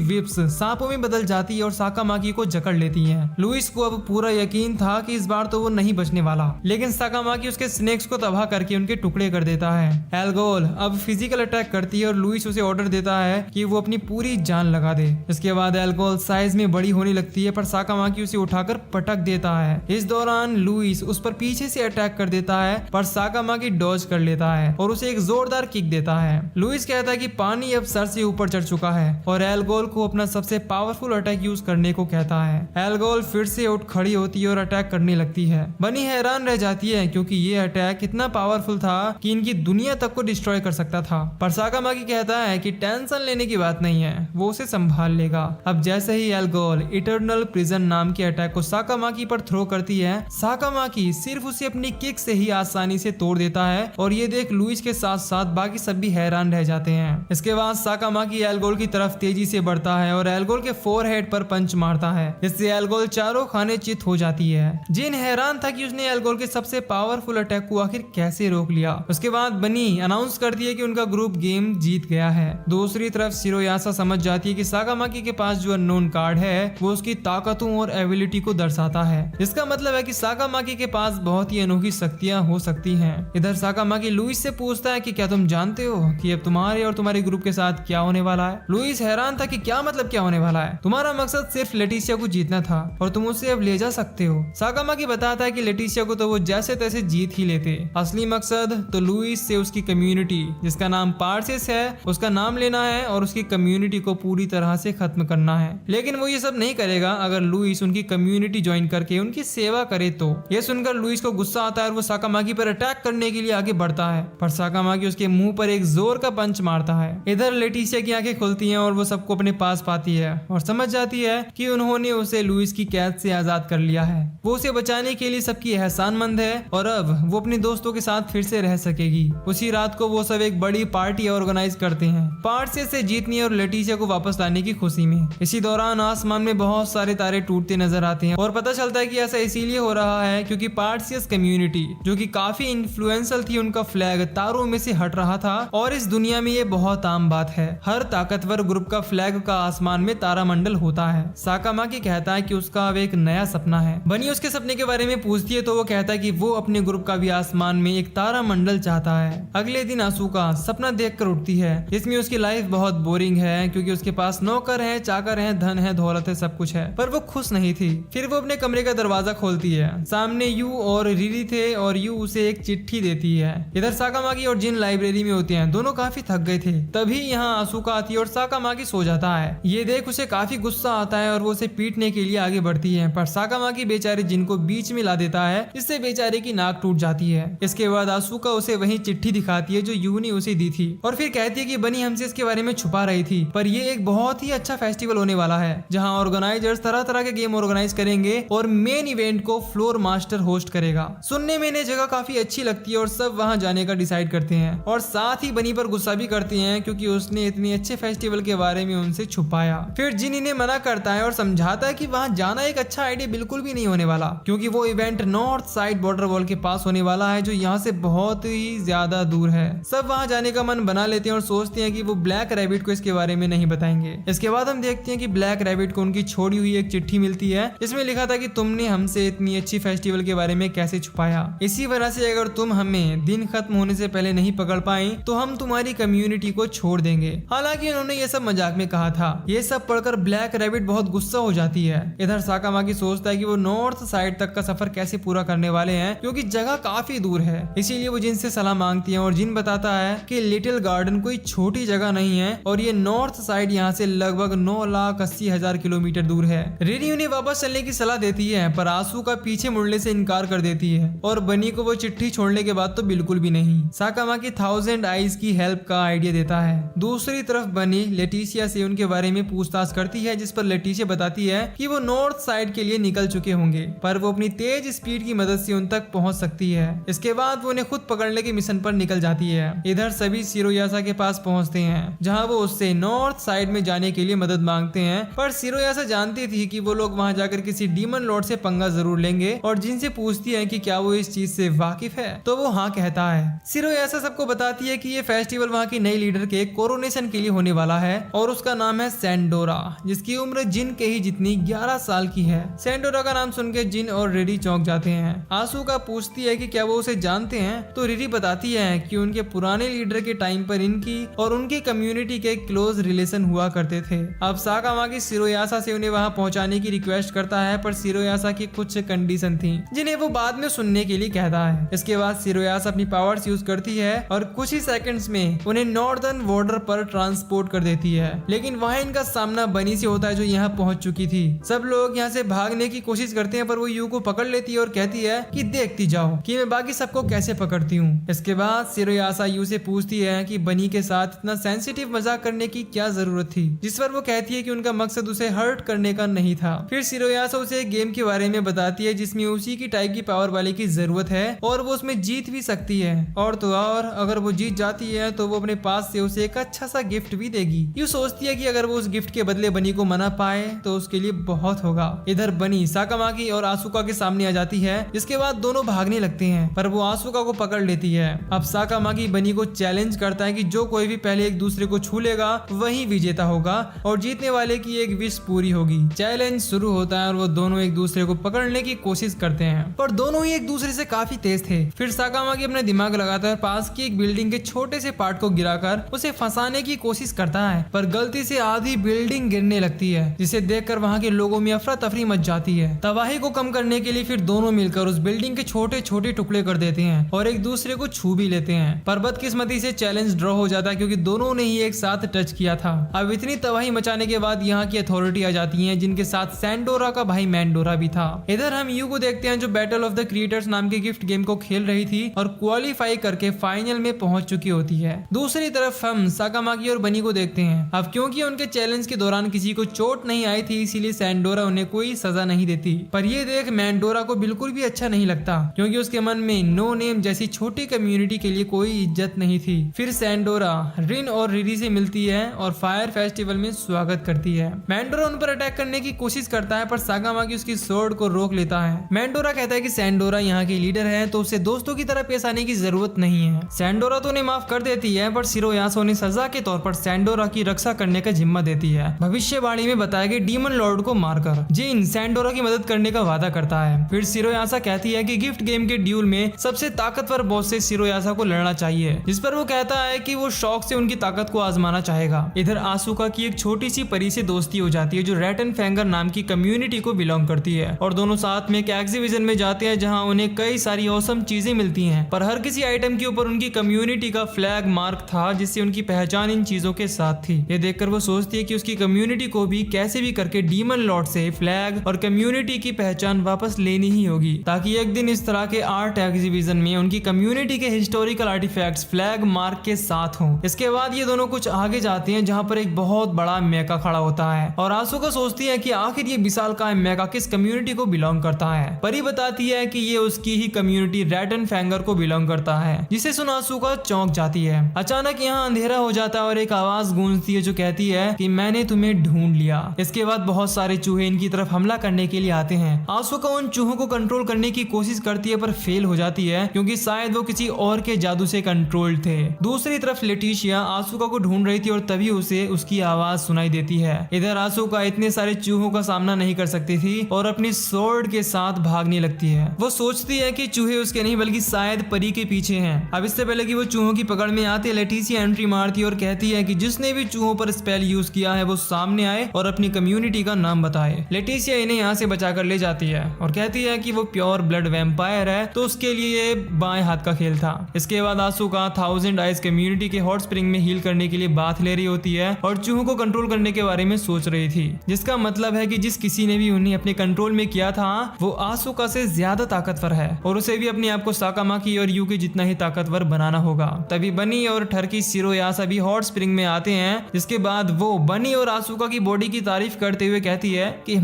विप्स सांपों में बदल जाती है और साकामाकी को जकड़ लेती है। लुइस को अब पूरा यकीन था कि इस बार तो वो नहीं बचने वाला, लेकिन साकामाकी उसके स्नेक्स को तबाह करके उनके टुकड़े कर देता है। एल्गोल अब फिजिकल अटैक करती है और लुइस उसे ऑर्डर देता है कि वो अपनी पूरी जान लगा दे। इसके बाद एल्गोल साइज में बड़ी होने लगती है, पर साकामाकी उसे उठाकर पटक देता है। इस दौरान लुइस उस पर पीछे से अटैक कर देता है, पर साकामाकी डॉज कर लेता है और उसे एक जोरदार किक देता है। लुइस कहता है कि पानी अब सर से ऊपर चढ़ चुका है और एल्गोल को अपना सबसे पावरफुल अटैक यूज करने को कहता है। एल्गोल फिर से उठ खड़ी होती है और अटैक करने लगती है। बनी हैरान रह जाती है क्योंकि ये अटैक इतना पावरफुल था कि इनकी दुनिया तक को डिस्ट्रॉय कर सकता था। पर साकामाकी कहता है कि टेंशन लेने की बात नहीं है, वो उसे संभाल लेगा। अब जैसे ही एल्गोल इटर्नल प्रिजन नाम के अटैक को साकामाकी पर थ्रो करती है, साकामाकी सिर्फ उसे अपनी किक से ही आसानी से तोड़ देता है और ये देख लुइस के साथ साथ बाकी सब भी हैरान रह जाते हैं। इसके बाद साकामाकी एल्गोल की तरफ तेजी से बढ़ता है और एल्गोल के फोरहेड पर पंच मारता है। इससे एल्गोल चारों खाने चित हो जाती है। जिन हैरान था कि उसने एल्गोल के सबसे पावरफुल अटैक को आखिर कैसे रोक लिया। उसके बाद बनी अनाउंस करती है कि उनका ग्रुप गेम जीत गया है। दूसरी तरफ शिरोयासा समझ जाती है कि साकामाकी के पास जो अननोन कार्ड है वो उसकी ताकतों और एबिलिटी को दर्शाता है। इसका मतलब है कि साकामाकी के पास बहुत ही अनोखी शक्तियां हो सकती हैं। इधर साकामाकी लुइस से पूछता है कि क्या तुम जानते हो कि अब तुम्हारे और तुम्हारे ग्रुप के साथ क्या होने वाला है। लुइस हैरान था कि क्या मतलब क्या होने वाला है। तुम्हारा मकसद सिर्फ लेटिसिया को जीतना था और तुम उसे अब ले जा सकते हो। साकामाकी बताता है कि लेटिसिया को तो वो जैसे तैसे जीत ही लेते, असली मकसद तो लुइस से उसकी कम्युनिटी जिसका नाम पार्सियस है उसका नाम लेना है और उसकी कम्युनिटी को पूरी तरह से खत्म करना है। लेकिन वो ये सब नहीं करेगा अगर लुइस उनकी कम्युनिटी ज्वाइन करके उनकी सेवा करे तो। ये सुनकर लुइस को गुस्सा आता है और वो साकामाकी पर अटैक करने के लिए आगे बढ़ता है, पर साकामाकी उसके मुंह पर एक जोर का पंच मारता है। इधर लेटिसिया की आंखें खुलती हैं और वो सबको अपने पास पाती है और समझ जाती है कि उन्होंने उसे लुइस की कैद से आजाद कर लिया है। वो उसे बचाने के लिए सबकी एहसानमंद है और अब वो अपने दोस्तों के साथ फिर से रह सकेगी। उसी रात को वो सब एक बड़ी पार्टी ऑर्गेनाइज करते हैं पार्सियस से जीतने और लेटिसिया को वापस लाने की खुशी में। इसी दौरान आसमान में बहुत सारे तारे टूटते नजर आते हैं और पता चलता है कि ऐसा इसीलिए हो रहा है क्योंकि पार्सियस कम्युनिटी जो कि काफी इन्फ्लुएंशियल थी उनका फ्लैग तारों में से हट रहा था और इस दुनिया में ये बहुत आम बात है। हर ताकतवर ग्रुप का फ्लैग का आसमान में तारामंडल होता है। साकामाकी कहता है कि उसका अब एक नया सपना है। बनी उसके सपने के बारे में पूछती है तो वो कहता है कि वो अपने ग्रुप का भी आसमान में एक तारामंडल चाहता है। अगले दिन आसूका सपना देखकर उठती है जिसमें उसकी लाइफ बहुत बोरिंग है क्योंकि उसके पास नौकर है, चाकर है, धन है, दौलत है, सब कुछ है, पर वो खुश नहीं थी। फिर वो अपने कमरे का दरवाजा खोलती है। सामने यू और रिरी थे और यू उसे एक चिट्ठी देती है। इधर साकामाकी और जिन लाइब्रेरी में होते हैं, दोनों काफी थक गए थे। तभी यहाँ आसूका आती है और साकामाकी सो जाता है। ये देख उसे काफी गुस्सा आता है और वो उसे पीटने के लिए आगे बढ़ती है, पर साकामाकी बेचारे जिन को बीच में ला देता है, इससे बेचारे की नाक टूट जाती है। इसके बाद आसूका उसे वही चिट्ठी दिखाती है जो यू ने उसे दी थी और फिर कहती है कि बनी हमसे इसके बारे में छुपा रही थी, पर ये एक बहुत ही अच्छा फेस्टिवल होने वाला है जहाँ ऑर्गेनाइजर्स तरह तरह के गेम ऑर्गेनाइज करेंगे और मेन इवेंट को फ्लोर मास्टर होस्ट करेगा। सुनने में जगह काफी अच्छी लगती है और सब वहाँ जाने का डिसाइड करते हैं और साथ ही बनी पर गुस्सा भी करते हैं क्योंकि उसने इतने अच्छे फेस्टिवल के बारे में उनसे छुपाया। फिर जिन इन्हें मना करता है और समझाता है कि वहाँ जाना एक अच्छा आइडिया बिल्कुल भी नहीं होने वाला क्योंकि वो event north side border wall के पास होने वाला है जो यहाँ से बहुत ही ज्यादा दूर है। सब वहाँ जाने का मन बना लेते हैं और सोचते हैं कि वो ब्लैक रैबिट को इसके बारे में नहीं बताएंगे। इसके बाद हम देखते हैं कि ब्लैक रैबिट को उनकी छोड़ी हुई एक चिट्ठी मिलती है जिसमें लिखा था कि तुमने हमसे इतनी अच्छी फेस्टिवल के बारे में कैसे छुपाया। इसी वजह से अगर तुम हमें दिन खत्म होने से पहले नहीं पकड़ पाई तो हम तुम्हारी कम्युनिटी को छोड़ देंगे। हालांकि उन्होंने ये सब मजाक में कहा था। ये सब पढ़कर ब्लैक रैबिट बहुत गुस्सा हो जाती है। इधर साकामाकी सोचता है कि वो नॉर्थ साइड तक का सफर कैसे पूरा करने वाले हैं क्योंकि जगह काफी दूर है। इसीलिए वो जिन से सलाह मांगती है और जिन बताता है कि लिटिल गार्डन कोई छोटी जगह नहीं है और ये नॉर्थ साइड यहाँ से लगभग 9,80,000 किलोमीटर दूर है। रिनी उन्हें वापस चलने की सलाह देती है पर आंसू का पीछे मुड़ने से इनकार कर देती है और बनी को वो चिट्ठी छोड़ने के बाद तो बिल्कुल भी नहीं। साकामाकी 1000 आइज की हेल्प का आइडिया देता है। दूसरी तरफ बनी लेटिसिया से उनके बारे में पूछताछ करती है जिस पर लेटिसिया बताती है कि वो नॉर्थ साइड के लिए निकल चुके होंगे पर वो अपनी तेज स्पीड की मदद से उन तक पहुंच सकती है। इसके बाद वो उन्हें खुद पकड़ने के मिशन पर निकल जाती है। इधर सभी शिरोयासा के पास पहुंचते हैं जहां वो उससे से नॉर्थ साइड में जाने के लिए मदद मांगते हैं, पर शिरोयासा जानती थी कि वो लोग वहां जाकर किसी डीमन लॉर्ड से पंगा जरूर लेंगे और जिनसे पूछती है कि क्या वो इस चीज से वाकिफ है, तो वो हाँ कहता है। शिरोयासा सबको बताती है कि ये फेस्टिवल वहाँ की नई लीडर के कोरोनेशन के लिए होने वाला है और उसका नाम है सैंडोरा, जिसकी उम्र जिन के ही जितनी 11 साल की है। सैंडोरा का नाम सुन के जिन और रिरी चौंक जाते हैं। आसुका पूछती है कि क्या वो उसे जानते हैं, तो रिरी बताती है कि उनके पुराने लीडर के टाइम पर इनकी और उनकी कम्युनिटी के क्लोज रिलेशन हुआ करते थे। अब साकामाकी शिरोयासा से उन्हें वहां पहुंचाने की रिक्वेस्ट करता है, पर शिरोयासा की कुछ कंडीशन थी जिन्हें वो बाद में सुनने के लिए कहता है। इसके बाद शिरोयासा अपनी पावर्स यूज करती है और कुछ ही सेकंड्स में उन्हें नॉर्दर्न बॉर्डर पर ट्रांसपोर्ट कर देती है, लेकिन वहाँ इनका सामना बनी से होता है जो यहाँ पहुंच चुकी थी। सब लोग यहाँ से भागने की कोशिश करते हैं, पर वो यू को पकड़ लेती है और कहती है कि देखती जाओ कि मैं बाकी सबको कैसे पकड़ती हूँ। इसके बाद शिरोयासा यू से पूछती है कि बनी के साथ इतना सेंसिटिव मजाक करने की क्या जरूरत थी, जिस पर वो कहती है कि उनका मकसद उसे हर्ट करने का नहीं था। फिर शिरोयासा उसे एक गेम के बारे में बताती है जिसमें उसी की टाइप की पावर वाले की जरूरत है और वो उसमें जीत भी सकती है, और तो और अगर वो जीत जाती है तो वो अपने पास से उसे एक अच्छा सा गिफ्ट भी देगी। यू सोचती है कि अगर वो उस गिफ्ट के बदले बनी को मना पाए तो उसके लिए बहुत होगा। इधर बनी साकामाकी और आसुका के सामने आ जाती है, जिसके बाद दोनों भागने लगते हैं, पर वो आसुका को पकड़ लेती है। अब साकामाकी बनी को चैलेंज करता है कि जो कोई भी पहले एक दूसरे को छू लेगा वही विजेता होगा और जीतने वाले की एक विश पूरी होगी। चैलेंज शुरू होता है और वो दोनों एक दूसरे को पकड़ने की कोशिश करते हैं, पर दोनों ही एक दूसरे से काफी तेज थे। फिर साकामाकी अपना दिमाग लगाता है, पास की एक बिल्डिंग के छोटे से पार्ट को गिराकर उसे फंसाने की कोशिश करता है, पर गलती से आधी बिल्डिंग गिरने लगती है, जिसे देखकर वहाँ के लोगों में अफरा तफरी मच जाती है। तबाही को कम करने के लिए फिर दोनों मिलकर उस बिल्डिंग के छोटे छोटे टुकड़े कर देते हैं और एक दूसरे को छू भी लेते हैं, पर बदकिस्मती से चैलेंज ड्रॉ हो जाता है क्योंकि दोनों ने ही एक साथ टच किया था। अब इतनी तबाही मचाने के बाद यहाँ की अथॉरिटी आ जाती है, जिनके साथ सैंडोरा का भाई मैंडोरा भी था। इधर हम यू को देखते हैं जो बैटल ऑफ द क्रिएटर्स नाम के गिफ्ट गेम को खेल रही थी और क्वालिफाई करके फाइनल में पहुंच चुकी होती है। दूसरी तरफ हम साकामाकी और बनी को देखते हैं। अब क्योंकि उनके चैलेंज के दौरान किसी को चोट नहीं आई थी, इसीलिए सैंडोरा उन्हें कोई सजा नहीं देती, पर ये देख मैंडोरा को बिल्कुल भी अच्छा नहीं लगता क्योंकि उसके मन में नो नेम जैसी छोटी कम्युनिटी के लिए कोई इज्जत नहीं थी। फिर सैंडोरा रिन और रिरी से मिलती है और फायर फेस्टिवल में स्वागत करती है। मैंडोरा उन पर अटैक करने की कोशिश करता है, पर साकामाकी उसकी स्वॉर्ड को रोक लेता है। मैंडोरा कहता है कि सैंडोरा यहाँ के लीडर है तो उसे दोस्तों की तरह पेश आने की जरूरत नहीं है। सैंडोरा तो उन्हें माफ कर देती है, पर शिरोयासा ने सजा के तौर पर सैंडोरा की रक्षा करने का जिम्मा देती है। भविष्यवाणी में बताए गए डीमन लॉर्ड को मारकर जिन सैंडोरा की मदद करने का वादा करता है। फिर शिरोयासा कहती है कि गिफ्ट गेम के ड्यूल में सबसे ताकतवर बॉस से शिरोयासा को लड़ना चाहिए, जिस पर वो कहता है कि वो शौक से उनकी ताकत को आजमाना चाहेगा। इधर आसुका की एक छोटी सी परी से दोस्ती हो जाती है जो रेटन फैंगर नाम की कम्युनिटी को बिलोंग करती है और दोनों साथ में एक एग्जीबिशन में जाते हैं जहां उन्हें कई सारी औसम चीजें मिलती हैं, पर हर किसी आइटम के ऊपर उनकी कम्युनिटी का फ्लैग मार्क था जिससे उनकी पहचान इन चीजों के साथ थी। ये देखकर वो सोचती है कि उसकी कम्युनिटी को भी कैसे भी करके डीमन लॉर्ड से फ्लैग और कम्युनिटी की पहचान वापस लेनी ही होगी, ताकि एक दिन इस तरह के आर्ट एग्जीबिशन में उनकी कम्युनिटी के हिस्टोरिकल आर्टिफैक्ट्स फ्लैग मार्क के साथ हों। इसके बाद ये दोनों कुछ आगे जाते हैं जहां पर एक बहुत बड़ा मेका खड़ा होता है और आसुका सोचती है कि आखिर ये विशालकाय मेका किस कम्युनिटी को बिलोंग करता है। परी बताती है कि ये उसकी ही कम्युनिटी रेटन फैंगर को बिलोंग करता है, जिसे सुन आसुका चौंक जाती है। अचानक यहाँ अंधेरा हो जाता है और एक आवाज गूंजती है जो कहती है कि मैंने तुम्हें ढूंढ लिया। इसके बाद बहुत सारे चूहे इनकी तरफ हमला करने के लिए आते हैं। आसुका उन चूहों को कंट्रोल करने की कोशिश करती है पर फेल हो जाती है क्योंकि शायद वो किसी और के जादू से कंट्रोल्ड थे। दूसरी तरफ लेटिशिया आसुका को ढूंढ रही थी और तभी उसे उसकी आवाज सुनाई देती है। इधर आसुका इतने सारे चूहों का सामना नहीं कर सकती थी और अपनी स्वॉर्ड के साथ भागने लगती है। वो सोचती है कि चूहे उसके नहीं बल्कि शायद परी के पीछे हैं। अब इससे पहले कि वो चूहों की पकड़ में आते लेटिशिया एंट्री मारती है और कहती है कि जिसने भी चूहों पर स्पेल यूज किया है वो सामने आए और अपनी कम्युनिटी का नाम बताए। लेटिशिया इन्हें यहाँ से बचाकर ले जाती है और कहती है कि वो प्योर ब्लड वैम्पायर है तो उसके लिए बाएं हाथ का खेल था। इसके बाद आसुका 1000 आइज कम्युनिटी के हॉट स्प्रिंग में हील करने के लिए बाथ ले रही होती है और चूहों को कंट्रोल करने के बारे में सोच रही थी, जिसका मतलब है कि जिस किसी ने भी उन्हें अपने कंट्रोल में किया था वो आसुका से ज्यादा ताकतवर है और उसे भी अपने आप को साकामाकी और यू के जितना ही ताकतवर बनाना होगा। तभी बनी और ठरकी शिरोयासा भी हॉट स्प्रिंग में आते हैं, जिसके बाद वो बनी और आसुका की बॉडी की तारीफ करते हुए कहती है कि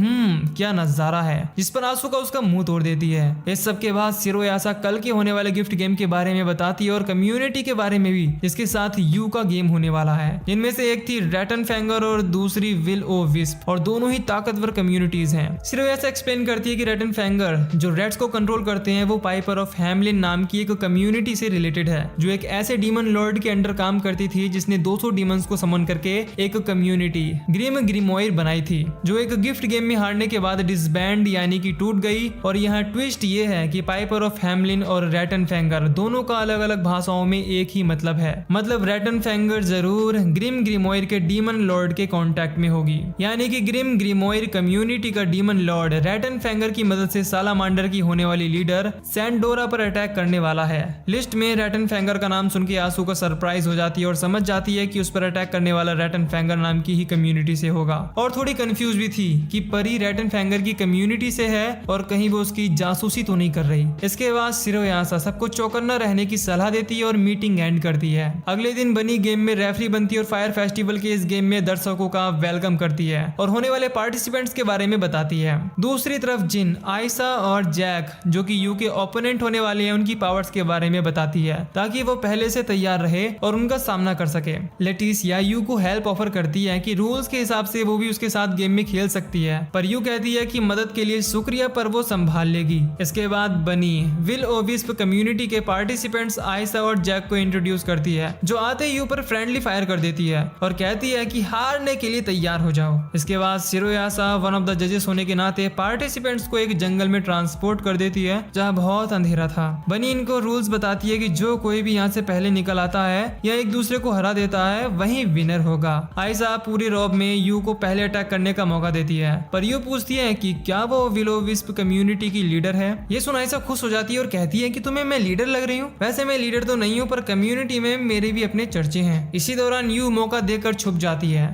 क्या नजारा है, जिस पर आसुका उसका मुंह तोड़ देती है। इस सब के बाद शिरोयासा कल के होने वाले गिफ्ट गेम के बारे में बताती है और कम्युनिटी के बारे में भी, जिसके साथ यू का गेम होने वाला है। इनमें से एक थी रैटन फैंगर और दूसरी विल ओ विस्प, और दोनों ही ताकतवर कम्युनिटीज हैं। सिर्फ ऐसा एक्सप्लेन करती है कि रैटन फैंगर जो रेड्स को कंट्रोल करते हैं वो पाइपर ऑफ हैमलिन नाम की एक कम्युनिटी से रिलेटेड है, जो एक ऐसे डीमन लॉर्ड के अंडर काम करती थी जिसने 200 डीमंस को समन करके एक कम्युनिटी ग्रिम ग्रिमोयर बनाई थी, जो एक गिफ्ट गेम में हारने के बाद डिसबैंड यानी कि टूट गई। और यहाँ ट्विस्ट ये है कि पाइपर ऑफ हैमलिन और रैटन फैंगर दोनों का अलग अलग भाषाओं में एक ही मतलब है। मतलब रैटन फैंगर जरूर ग्रिम ग्रिमोयर के डीमन लॉर्ड के कांटेक्ट में होगी, यानी कि ग्रिम ग्रिमोयर कम्युनिटी का डीमन लॉर्ड रैटन फैंगर की मदद से सालामांडर की होने वाली लीडर सैंडोरा पर अटैक करने वाला है। लिस्ट में रैटन फैंगर का नाम सुन के आसूका सरप्राइज हो जाती है और समझ जाती है कि उस पर अटैक करने वाला रैटन फैंगर नाम की ही कम्युनिटी से होगा, और थोड़ी कंफ्यूज भी थी कि परी रैटन फैंगर की कम्युनिटी से है और कहीं वो उसकी जासूसी तो नहीं कर रही। इसके बाद सिरोयासा सबको चौकन्ना रहने की सलाह देती है और मीटिंग एंड करती है। अगले दिन बनी गेम में रेफरी बनती है और फायर फेस्टिवल के इस गेम में दर्शकों का वेलकम करती है और होने वाले पार्टिसिपेंट्स के बारे में बताती है। दूसरी तरफ जिन, आयशा और जैक जो कि यू के ओपोनेंट होने वाले हैं उनकी पावर्स के बारे में बताती है ताकि वो पहले से तैयार रहे और उनका सामना कर सके। लेटिसिया यू को हेल्प ऑफर करती है कि रूल्स के हिसाब से वो भी उसके साथ गेम में खेल सकती है, पर यू कहती है कि मदद के लिए शुक्रिया पर वो संभाल लेगी। इसके बाद बनी विल ओ विस्प कम्युनिटी के पार्टिसिपेंट्स आयशा और जैक को इंट्रोड्यूस करती है, जो आते ही यू पर फ्रेंडली फायर कर देती है और कहती है कि हारने के लिए तैयार हो जाओ। इसके बाद सिरोयासा वन ऑफ द जजेस होने के नाते पार्टिसिपेंट्स को एक जंगल में ट्रांसपोर्ट कर देती है जहां बहुत अंधेरा था। बनी इनको रूल्स बताती है कि जो कोई भी यहाँ से पहले निकल आता है या एक दूसरे को हरा देता है वही विनर होगा। आयशा पूरे रॉब में यू को पहले अटैक करने का मौका देती है, पर यू पूछती है कि क्या वो विलो विस्प कम्युनिटी की लीडर है। ये सुन आयशा खुश हो जाती है और कहती है कि तुम्हें मैं लीडर लग रही हूँ। वैसे मैं लीडर तो नहीं हूँ, पर कम्युनिटी में मेरे भी अपने चर्चे हैं। इसी दौरान यू मौका देकर छुप जाती है,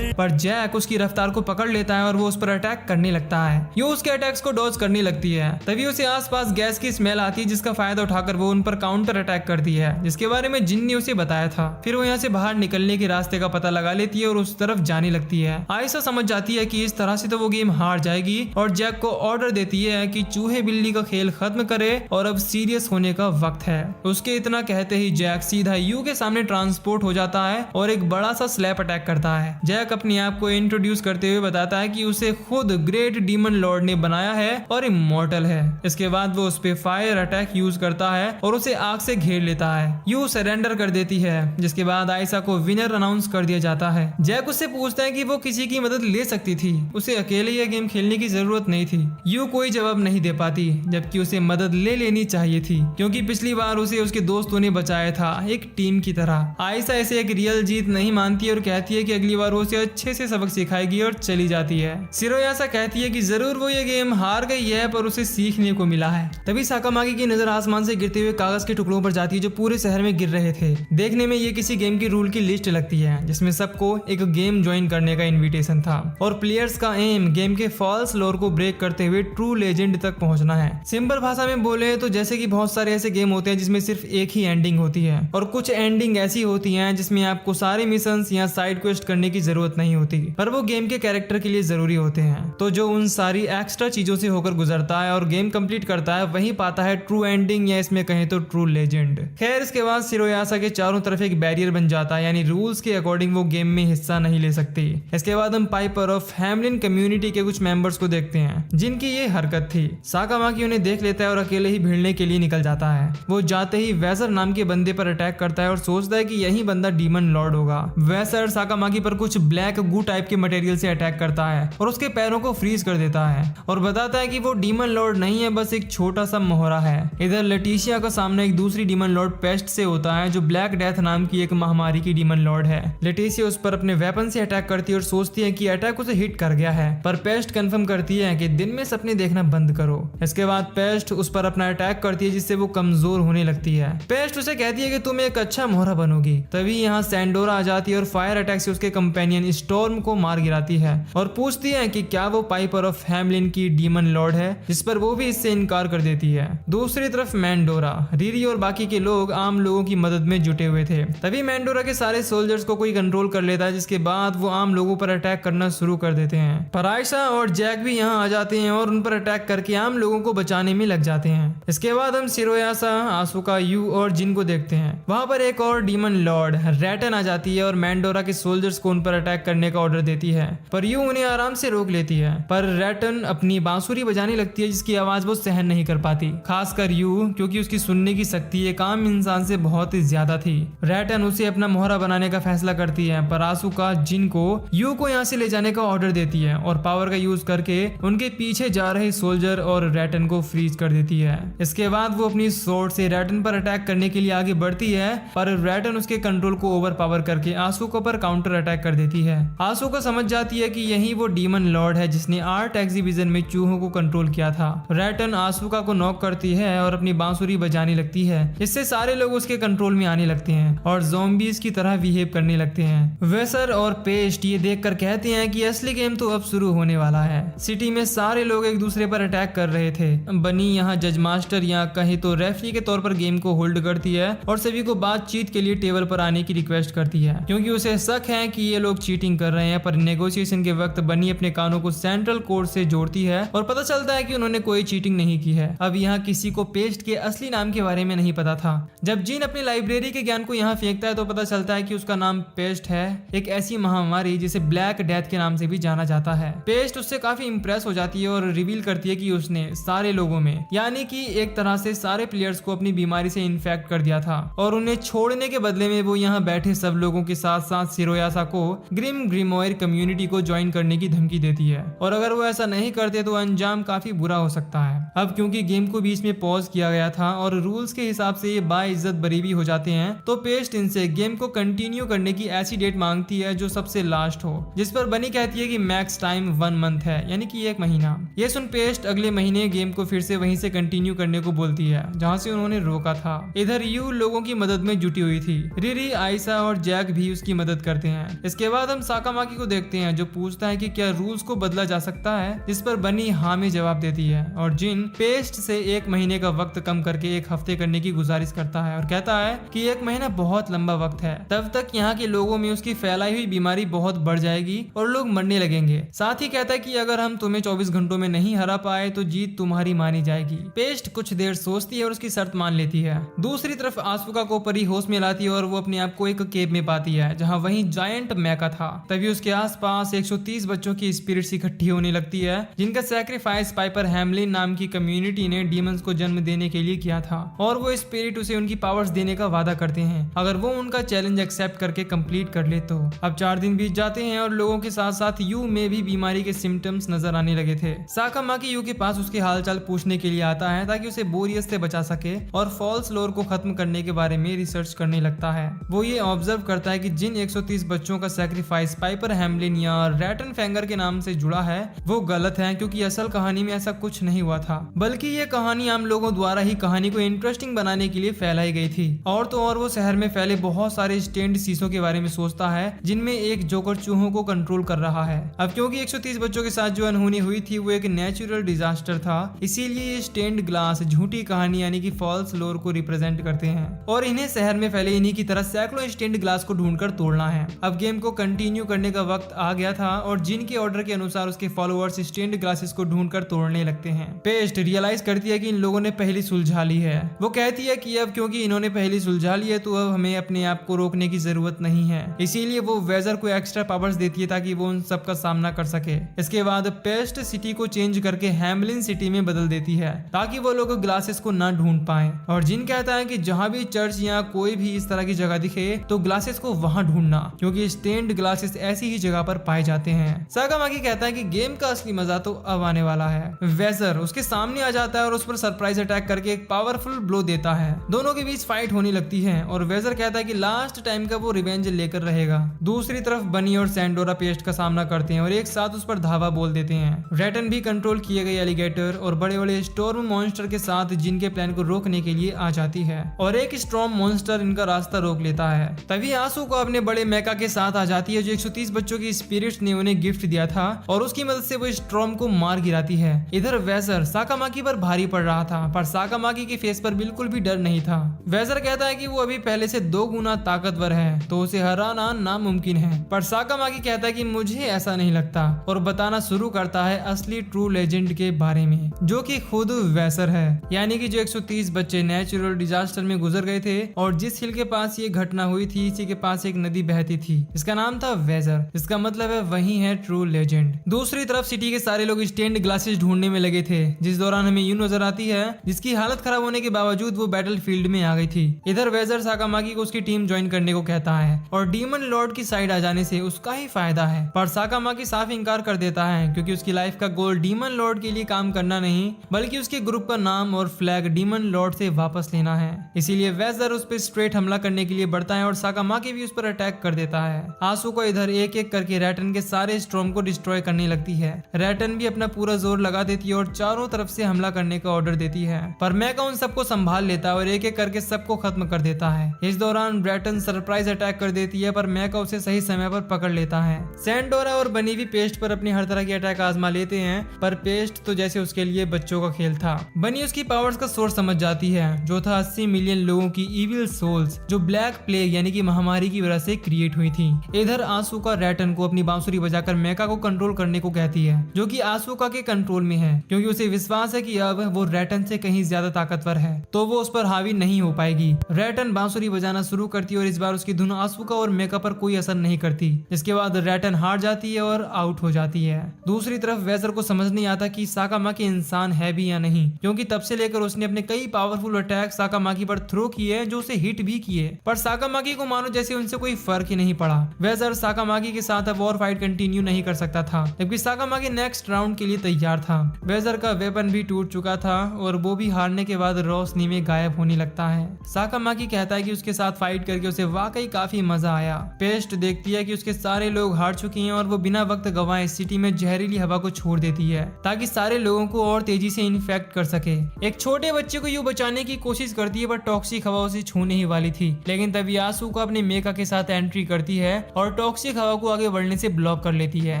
पर जैक उसकी रफ्तार को पकड़ लेता है और वो उस पर अटैक करने लगता है। यू उसके अटैक्स को डॉज करने लगती है। तभी उसे आसपास गैस की स्मेल आती है, जिसका फायदा उठाकर वो उन पर काउंटर अटैक करती है, जिसके बारे में जिन ने उसे बताया था। फिर वो यहाँ से बाहर निकलने के रास्ते का पता लगा लेती है और उस तरफ जाने लगती है। आयशा समझ जाती है कि इस तरह से तो वो गेम हार जाएगी और जैक को ऑर्डर देती है कि चूहे बिल्ली का खेल खत्म करे और अब सीरियस होने का वक्त है। उसके इतना कहते ही जैक सीधा यू के सामने ट्रांसपोर्ट हो जाता है और एक बड़ा सा स्लैप अटैक करता है। जैक अपने आप को इंट्रोड्यूस करते हुए बताता है कि उसे खुद ग्रेट डीमन लॉर्ड ने बनाया है और इमॉर्टल है। इसके बाद वो उस पे फायर अटैक यूज करता है और उसे आग से घेर लेता है। यू सरेंडर कर देती है, जिसके बाद आयशा को विनर अनाउंस कर दिया जाता है। जैक उससे पूछता है कि वो किसी की मदद ले सकती थी, उसे अकेले यह गेम खेलने की जरूरत नहीं थी। यू कोई जवाब नहीं दे पाती, जबकि उसे मदद ले लेनी चाहिए थी, क्योंकि पिछली बार उसे उसके दोस्तों ने बचाया था एक टीम की तरह। आयशा इसे एक रियल जीत नहीं मानती और कहती है कि अगली बार वो उसे अच्छे से सबक सिखाएगी और चली जाती है। सिरोयासा कहती है कि जरूर वो ये गेम हार गई है, पर उसे सीखने को मिला है। तभी साकामाकी की नजर आसमान से गिरते हुए कागज के टुकड़ों पर जाती है जो पूरे शहर में गिर रहे थे। देखने में ये किसी गेम की रूल की लिस्ट लगती है, जिसमें सबको एक गेम ज्वाइन करने का इन्विटेशन था और प्लेयर्स का एम गेम के फॉल्स लोर को ब्रेक करते हुए ट्रू लेजेंड तक पहुंचना है। सिंपल भाषा में बोले तो जैसे कि बहुत सारे ऐसे गेम होते हैं जिसमें सिर्फ एक ही एंडिंग होती है, और कुछ एंडिंग ऐसी होती हैं जिसमें आपको सारे मिशंस या साइड क्वेस्ट करने की जरूरत नहीं होती, पर वो गेम के कैरेक्टर के लिए जरूरी होते हैं। तो जो उन सारी एक्स्ट्रा चीजों से होकर गुजरता है और गेम कंप्लीट करता है, वही पाता है ट्रू एंडिंग, या इसमें कहें तो ट्रू लेजेंड। खैर, इसके बाद सिरोयासा के चारों तरफ एक बैरियर बन जाता है, यानी रूल्स के अकॉर्डिंग वो गेम में हिस्सा नहीं ले सकती। इसके बाद हम पाइपर ऑफ हैमलिन कम्युनिटी के कुछ मेंबर्स को देखते हैं जिनकी ये हरकत थी। साकामाकी उन्हें देख लेता है और अकेले ही भिड़ने के लिए निकल जाता है। वो जाते ही वैसर नाम के बंदे पर अटैक करता है और सोचता है कि यही बंदा डीमन लॉर्ड होगा। वैसर साकामाकी पर कुछ ब्लैक गू टाइप के मटेरियल से अटैक करता है और उसके पैरों को फ्रीज कर देता है और बताता है कि वो डीमन लॉर्ड नहीं है, बस एक छोटा सा मोहरा है। इधर लेटिशिया का सामना एक दूसरी डीमन लॉर्ड पेस्ट से होता है, जो ब्लैक डेथ नाम की एक महामारी की डीमन लॉर्ड है। लेटिशिया उस पर अपने वेपन से अटैक करती है और सोचती है कि अटैक उसे हिट कर गया है, पर पेस्ट कंफर्म करती है कि दिन में सपने देखना बंद करो। इसके बाद पेस्ट उस पर अपना अटैक करती है, जिससे वो कमजोर होने लगती है। पेस्ट उसे कहती है कि तुम एक अच्छा मोहरा बनोगी। तभी यहाँ सैंडोरा आ जाती है और फायर अटैक से उसके कंपेनियन स्टॉर्म को मार गिराती है और पूछती है कि क्या वो पाइपर ऑफ हैमलिन की डीमन लॉर्ड है, जिस पर वो भी इससे इनकार कर देती है। दूसरी तरफ मैंडोरा, रीरी और बाकी के लोग आम लोगों की मदद में जुटे हुए थे। तभी मैंडोरा के सारे सोल्जर्स को कोई कंट्रोल कर लेता है, जिसके बाद वो आम लोगों पर अटैक करना शुरू कर देते हैं। पर आयशा और जैक भी यहाँ आ जाते हैं और उन पर अटैक करके आम लोगों को बचाने में लग जाते हैं। इसके बाद हम शिरोयासा, आसुका, यू और जिन को देखते हैं। वहां पर एक और डीमन लॉर्ड रैटन आ जाती है और मैंडोरा के सोल्जर्स को उन पर अटैक करने का ऑर्डर देती है, पर यू उन्हें आराम से रोक लेती है। पर रैटन अपनी बांसुरी बजाने लगती है, जिसकी आवाज वो सहन नहीं कर पाती, खासकर यू, क्योंकि उसकी सुनने की शक्ति एक आम इंसान से बहुत ही ज्यादा थी। रैटन उसे अपना मोहरा बनाने का फैसला करती है, पर आसुका जिन को यू को यहाँ से ले जाने का ऑर्डर देती है और पावर का यूज करके उनके पीछे जा रहे सोल्जर और रैटन को फ्रीज कर देती है। इसके बाद वो अपनी स्वॉर्ड से रैटन पर अटैक करने के लिए आगे बढ़ती है, पर रैटन उसके कंट्रोल को ओवर पावर करके आसुका पर काउंटर अटैक कर देती है। आसुका समझ जाती है कि यही वो डीमन लॉर्ड है जिसने आर्ट एग्जीबिशन में चूहों को कंट्रोल किया था। रैटन आसुका को नॉक करती है और अपनी बांसुरी बजाने लगती है, इससे सारे लोग उसके कंट्रोल में आने लगते हैं और ज़ॉम्बीज की तरह बिहेव करने लगते हैं। वेसर और पेस्ट ये देखकर कहते हैं कि असली गेम तो अब शुरू होने वाला है। सिटी में सारे लोग एक दूसरे पर अटैक कर रहे थे। बनी यहाँ जज मास्टर या कहे तो रेफरी के तौर पर गेम को होल्ड करती है और सभी को बातचीत के लिए टेबल पर आने की रिक्वेस्ट करती है, क्योंकि उसे शक है कि ये लोग चीटिंग कर रहे हैं। पर नेगोशिएशन के वक्त बनी अपने कानों को सेंट्रल कोर्ट से जोड़ती है और पता चलता है कि उन्होंने कोई चीटिंग नहीं की है। अब यहाँ किसी को पेस्ट के असली नाम के बारे में नहीं पता था। जब जिन अपनी लाइब्रेरी के ज्ञान को यहाँ फेंकता है तो पता चलता है कि उसका नाम पेस्ट है, एक ऐसी महामारी जिसे ब्लैक डेथ के नाम से भी जाना जाता है। पेस्ट उससे काफी इंप्रेस हो जाती है और रिवील करती है कि उसने सारे लोगों में, यानी कि एक तरह से सारे प्लेयर्स को अपनी बीमारी से इन्फेक्ट कर दिया था और उन्हें छोड़ने के बदले में वो यहाँ बैठे सब लोगों के साथ साथ शिरोयासा को ग्रिम ग्रिमोयर कम्युनिटी को ज्वाइन करने की धमकी देती है, और अगर वो ऐसा नहीं करते तो अंजाम काफी बुरा हो सकता है। अब क्योंकि गेम को बीच में पॉज किया गया था और रूल्स के हिसाब से ये बाइज्जत बरी भी हो जाते हैं, तो पेस्ट इनसे गेम को कंटिन्यू करने की ऐसी डेट मांगती है जो सबसे लास्ट हो, जिस पर बनी कहती है कि मैक्स टाइम 1 मंथ है, यानी कि 1 महीना। ये सुन पेस्ट अगले महीने गेम को फिर से वहीं से कंटिन्यू करने को बोलती है जहाँ से उन्होंने रोका था। इधर यू लोगों की मदद में जुटी हुई थी। रिरी, आयशा और जैक भी उसकी मदद करते हैं। इसके बाद हम साकामाकी को देखते हैं जो पूछता है कि क्या रूल्स को बदला जा सकता है, जिस पर बनी हाँ में जवाब देती है और जिन पेस्ट से 1 महीने का वक्त कम करके 1 हफ्ते करने की गुजारिश करता है और कहता है कि 1 महीना बहुत लंबा वक्त है, तब तक यहाँ के लोगों में उसकी फैलाई हुई बीमारी बहुत बढ़ जाएगी और लोग मरने लगेंगे। साथ ही कहता है कि अगर हम तुम्हें 24 घंटों में नहीं हरा पाए तो जीत तुम्हारी मानी जाएगी। पेस्ट कुछ देर सोचती है और उसकी शर्त मान लेती है। दूसरी तरफ आसुका को परी होश में लाती है और वो अपने आप को एक केव में पाती है जहाँ वहीं जायंट मैका था। तभी उसके आसपास 130 बच्चों की स्पिरिट्स इकट्ठी होने लगती है, जिनका सैक्रिफाइस पाइपर हैमलिन नाम की कम्युनिटी ने डीमंस को जन्म देने के लिए किया था और वो स्पिरिट उसे उनकी पावर्स देने का वादा करते हैं अगर वो उनका चैलेंज एक्सेप्ट करके कंप्लीट कर ले तो। अब 4 दिन बीत जाते हैं और लोगों के साथ साथ यू में भी बीमारी के सिम्टम्स नजर आने लगे थे। साकामाकी यू के पास उसके हालचाल पूछने के लिए आता है ताकि उसे बोरियस से बचा सके और फॉल्स लोर को खत्म करने के बारे में रिसर्च करने लगता है। वो ये ऑब्जर्व करता है कि जिन 130 बच्चों का सैक्रिफाइस पाइपर हैमलिन या रैटन फैंगर के नाम से जुड़ा है वो गलत है, क्योंकि असल कहानी में ऐसा कुछ नहीं हुआ था, बल्कि ये कहानी आम लोगों द्वारा ही कहानी को इंटरेस्टिंग बनाने के लिए फैलाई गई थी। और तो और वो शहर में फैले बहुत सारे स्टेन्ड शीशों के बारे में सोचता है जिनमें एक जोकर चूहों को कंट्रोल कर रहा है। अब क्योंकि 130 बच्चों के साथ जो अनहोनी हुई थी वो एक नेचुरल डिजास्टर था, इसीलिए ये स्टेन्ड ग्लास झूठी कहानी यानी कि फॉल्स लोर को रिप्रेजेंट करते हैं और इन्हें शहर में फैले इन्हीं की तरह सैकड़ों स्टेन्ड ग्लास को ढूंढकर तोड़ना है। अब गेम को कंटिन्यू करने का वक्त आ गया था और जिन के ऑर्डर के अनुसार उसके फॉलोअर्स स्टेन्ड ग्लासेस को ढूंढकर तोड़ने लगते हैं। पेस्ट रियलाइज करती है कि इन लोगों ने पहली सुलझा ली है। वो कहती है कि अब क्योंकि इन्होंने पहली सुलझा ली है तो अब हमें अपने आप को रोकने की जरूरत नहीं है, इसीलिए वो वेजर को एक्स्ट्रा पावर्स देती है ताकि वो उन सब का सामना कर सके। इसके बाद पेस्ट सिटी को चेंज करके हैमलिन सिटी में बदल देती है ताकि वो लोग ग्लासेस को ना ढूंढ पाए और जिन कहता है कि जहाँ भी चर्च या कोई भी इस तरह की जगह दिखे तो ग्लासेस को वहां ढूंढना, क्योंकि स्टेन्ड ग्लासेस ऐसी ही जगह पर पाए जाते हैं। साकामाकी कहता है कि गेम का असली मजा तो अब आने वाला है। वेजर उसके सामने आ जाता है और उस पर सरप्राइज अटैक करके एक पावरफुल ब्लो देता है। दोनों के बीच फाइट होने लगती है और वेजर कहता है कि लास्ट टाइम का वो रिवेंज लेकर रहेगा। दूसरी तरफ बनी और सैंडोरा पेस्ट का सामना करते हैं और एक साथ उस पर धावा बोल देते हैं। रैटन भी कंट्रोल किए गए एलिगेटर और बड़े बड़े स्टॉर्म मॉन्स्टर के साथ जिनके प्लान को रोकने के लिए आ जाती है और एक स्टॉर्म मॉन्स्टर इनका रास्ता रोक लेता है। तभी आसू को अपने बड़े मेका के साथ आ जाती है जो 130 बच्चों की स्पिरिट्स ने उन्हें गिफ्ट दिया था और उसकी मदद से वो स्ट्रॉम को मार गिराती है। इधर वेजर साकामाकी पर भारी पड़ रहा था पर साकामाकी के फेस पर बिल्कुल भी डर नहीं था। वेजर कहता है कि वो अभी पहले से 2 गुना ताकतवर है तो उसे हराना नामुमकिन है, पर साकामाकी कहता है कि मुझे ऐसा नहीं लगता और बताना शुरू करता है असली ट्रू लेजेंड के बारे में जो कि खुद वेजर है, यानी कि जो 130 बच्चे नेचुरल डिजास्टर में गुजर गए थे और जिस हिल के पास ये घटना हुई थी इसी के पास एक नदी बहती थी, इसका नाम था वेजर। इसका मतलब है वही है ट्रू लेजेंड। दूसरी तरफ सिटी के सारे लोग स्टेन्ड ग्लासेस ढूंढने में लगे थे, जिस दौरान हमें यूं नजर आती है जिसकी हालत खराब होने के बावजूद वो बैटल फील्ड में आ गई थी। इधर वेजर साकामाकी को उसकी टीम ज्वाइन करने को कहता है और डीमन लॉर्ड की साइड आ जाने से उसका ही फायदा है, पर साकामाकी साफ इंकार कर देता है क्योंकि उसकी लाइफ का गोल डीमन लॉर्ड के लिए काम करना नहीं बल्कि उसके ग्रुप का नाम और फ्लैग डीमन लॉर्ड से वापस लेना है। इसीलिए वेजर उस पर स्ट्रेट हमला करने के लिए बढ़ता है और साकामाकी भी उस पर अटैक कर देता है। आसुका इधर एक एक करके रैटन के सारे स्ट्रॉम को डिस्ट्रॉय करने लगती है। रैटन भी अपना पूरा जोर लगा देती है और चारों तरफ से हमला करने का ऑर्डर देती है, पर मेका उन सबको संभाल लेता है और एक एक करके सबको खत्म कर देता है। इस दौरान रैटन सरप्राइज अटैक कर देती है पर मेका उसे सही समय पर पकड़ लेता है। सैंडोरा और बनी भी पेस्ट पर अपनी हर तरह की अटैक आजमा लेते हैं, पर पेस्ट तो जैसे उसके लिए बच्चों का खेल था। बनी उसकी पावर्स का सोर्स समझ जाती है जो था 80 मिलियन लोगों की इविल सोल्स जो ब्लैक प्लेग यानी कि महामारी की वजह से क्रिएट हुई थी। इधर आसुका रैटन को अपनी बांसुरी बजाकर मेका को कंट्रोल करने को कहती है जो कि आसुका के कंट्रोल में है क्योंकि उसे विश्वास है कि अब वो रैटन से कहीं ज्यादा ताकतवर है तो वो उस पर हावी नहीं हो पाएगी। रैटन बांसुरी बजाना शुरू करती है और इस बार उसकी धुन आसुका और मेका पर कोई असर नहीं करती। इसके बाद रैटन हार जाती है और आउट हो जाती है। दूसरी तरफ वेजर को समझ नहीं आता कि साकामाकी इंसान है भी या नहीं, क्योंकि तब से लेकर उसने अपने कई पावरफुल अटैक साकामाकी पर थ्रो किए जो उसे हिट भी किए, पर साकामाकी को मानो जैसे उनसे कोई फर्क ही नहीं पड़ा। वेजर साकामाकी के साथ अब वॉर फाइट कंटिन्यू नहीं कर सकता था जबकि साकामाकी नेक्स्ट राउंड के लिए तैयार था। वेजर का वेपन भी टूट चुका था और वो भी हारने के बाद रोशनी में गायब होने लगता है। साकामाकी कहता है कि उसके साथ फाइट करके उसे वाकई काफी मजा आया। पेस्ट देखती है कि उसके सारे लोग हार चुके हैं और वो बिना वक्त गंवाए सिटी में जहरीली हवा को छोड़ देती है ताकि सारे लोगों को और तेजी से इन्फेक्ट कर सके। एक छोटे बच्चे को यूं बचाने की कोशिश करती है पर टॉक्सिक हवा उसे छूने ही वाली थी, लेकिन तभी आसुका अपने मेका के साथ एंट्री करती है और टॉक्सिक हवा को आगे बढ़ने से ब्लॉक कर लेती है।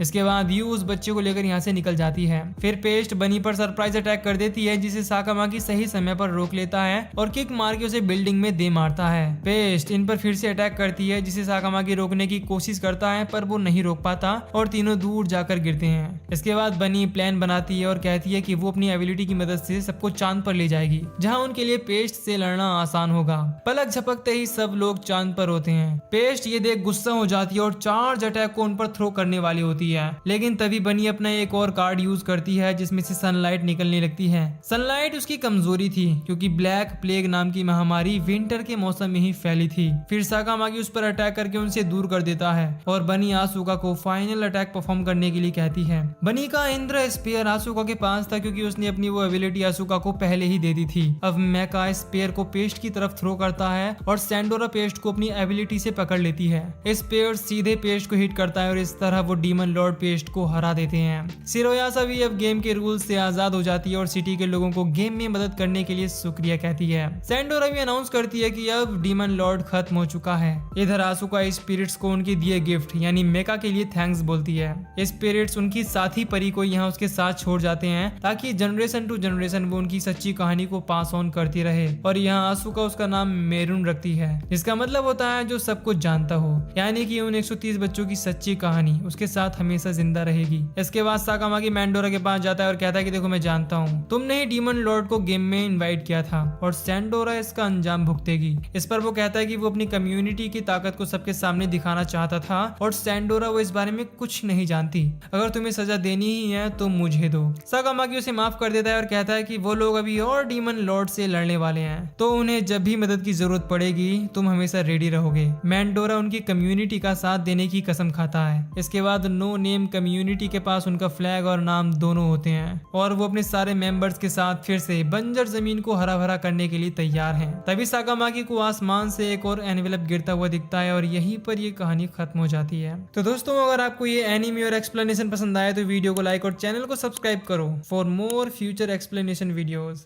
इसके बाद यू उस बच्चे को लेकर यहाँ से निकल जाती है। फिर पेस्ट बनी पर सरप्राइज अटैक कर देती है जिसे साकामाकी सही समय पर रोक लेता है और किक मार के उसे बिल्डिंग में दे मारता है। पेस्ट इन पर फिर से अटैक करती है जिसे साकामाकी रोकने की कोशिश करता है पर वो नहीं रोक पाता और तीनों दूर जाकर गिरते हैं। इसके बाद बनी प्लान बनाती है और कहती है कि वो अपनी एबिलिटी की मदद से सबको चांद पर ले जाएगी जहां उनके लिए पेस्ट से लड़ना आसान होगा। पलक झपकते ही सब लोग चांद पर होते हैं। पेस्ट ये देख गुस्सा हो जाती है और चार्ज अटैक को उन पर थ्रो करने वाली होती है, लेकिन तभी बनी अपना एक और कार्ड यूज करती है जिसमें से सनलाइट निकलने लगती है। सनलाइट उसकी कमजोरी थी क्योंकि ब्लैक प्लेग नाम की महामारी विंटर के मौसम में ही फैली थी। फिर साकामाकी उस पर अटैक करके उनसे दूर कर देता है और बनी आसुका को फाइनल अटैक परफॉर्म करने के लिए कहती है। बनी का इंद्र स्पेयर आसुका के पास था क्योंकि उसने अपनी वो एबिलिटी आसुका को पहले ही दे दी थी। अब मेका स्पेयर को पेस्ट की तरफ थ्रो करता है और सैंडोरा पेस्ट को अपनी एबिलिटी से पकड़ लेती है। स्पेयर सीधे पेस्ट को हिट करता है और इस तरह वो डीमन लॉर्ड पेस्ट को हरा देते हैं। सिरोयासा भी अब गेम के रूल्स से आजाद हो जाती है और सिटी के लोगों को गेम में मदद करने के लिए शुक्रिया कहती है। सैंडोरा भी अनाउंस करती है कि अब डीमन लॉर्ड खत्म हो चुका है। इधर आसुका स्पिरिट्स को उनके दिए गिफ्ट यानी मेका के लिए थैंक्स बोलती है। स्पिरिट्स उनकी साथी परी को यहाँ उसके साथ छोड़ जाते हैं ताकि जनरेशन टू जनरेशन वो उनकी सच्ची कहानी को पास ऑन करती रहे और यहाँ आसुका उसका नाम मेरून रखती है जिसका मतलब होता है जो सब कुछ जानता हो, यानी कि उन 130 बच्चों की सच्ची कहानी उसके साथ हमेशा जिंदा रहेगी। इसके बाद साकामाकी मैंडोरा के पास जाता है और कहता है कि देखो मैं जानता हूँ तुमने ही डीमन लॉर्ड को गेम में इनवाइट किया था और सैंडोरा इसका अंजाम भुगतेगी। इस पर वो कहता है कि वो अपनी कम्युनिटी की ताकत को सबके सामने दिखाना चाहता था और सैंडोरा वो इस बारे में कुछ नहीं जानती। अगर तुम्हें सजा देनी ही है तो मुझे दो। साकामाकी उसे माफ कर देता है और कहता है कि वो लोग अभी और डीमन लॉर्ड से लड़ने वाले हैं तो उन्हें जब भी मदद की जरूरत पड़ेगी तुम हमेशा रेडी रहोगे। मैंडोरा उनकी कम्युनिटी का साथ देने की कसम खाता है। इसके बाद नो नेम कम्युनिटी के पास उनका फ्लैग और नाम दोनों होते हैं और वो अपने सारे मेंबर्स के साथ फिर से बंजर जमीन को हरा भरा करने के लिए तैयार हैं। तभी साकामाकी को आसमान से एक और एनवेलप गिरता हुआ दिखता है और यहीं पर ये कहानी खत्म हो जाती है। तो दोस्तों अगर आपको ये एनीमे और एक्सप्लेनेशन पसंद आए तो वीडियो को लाइक और चैनल को सब्सक्राइब करो for more future explanation videos.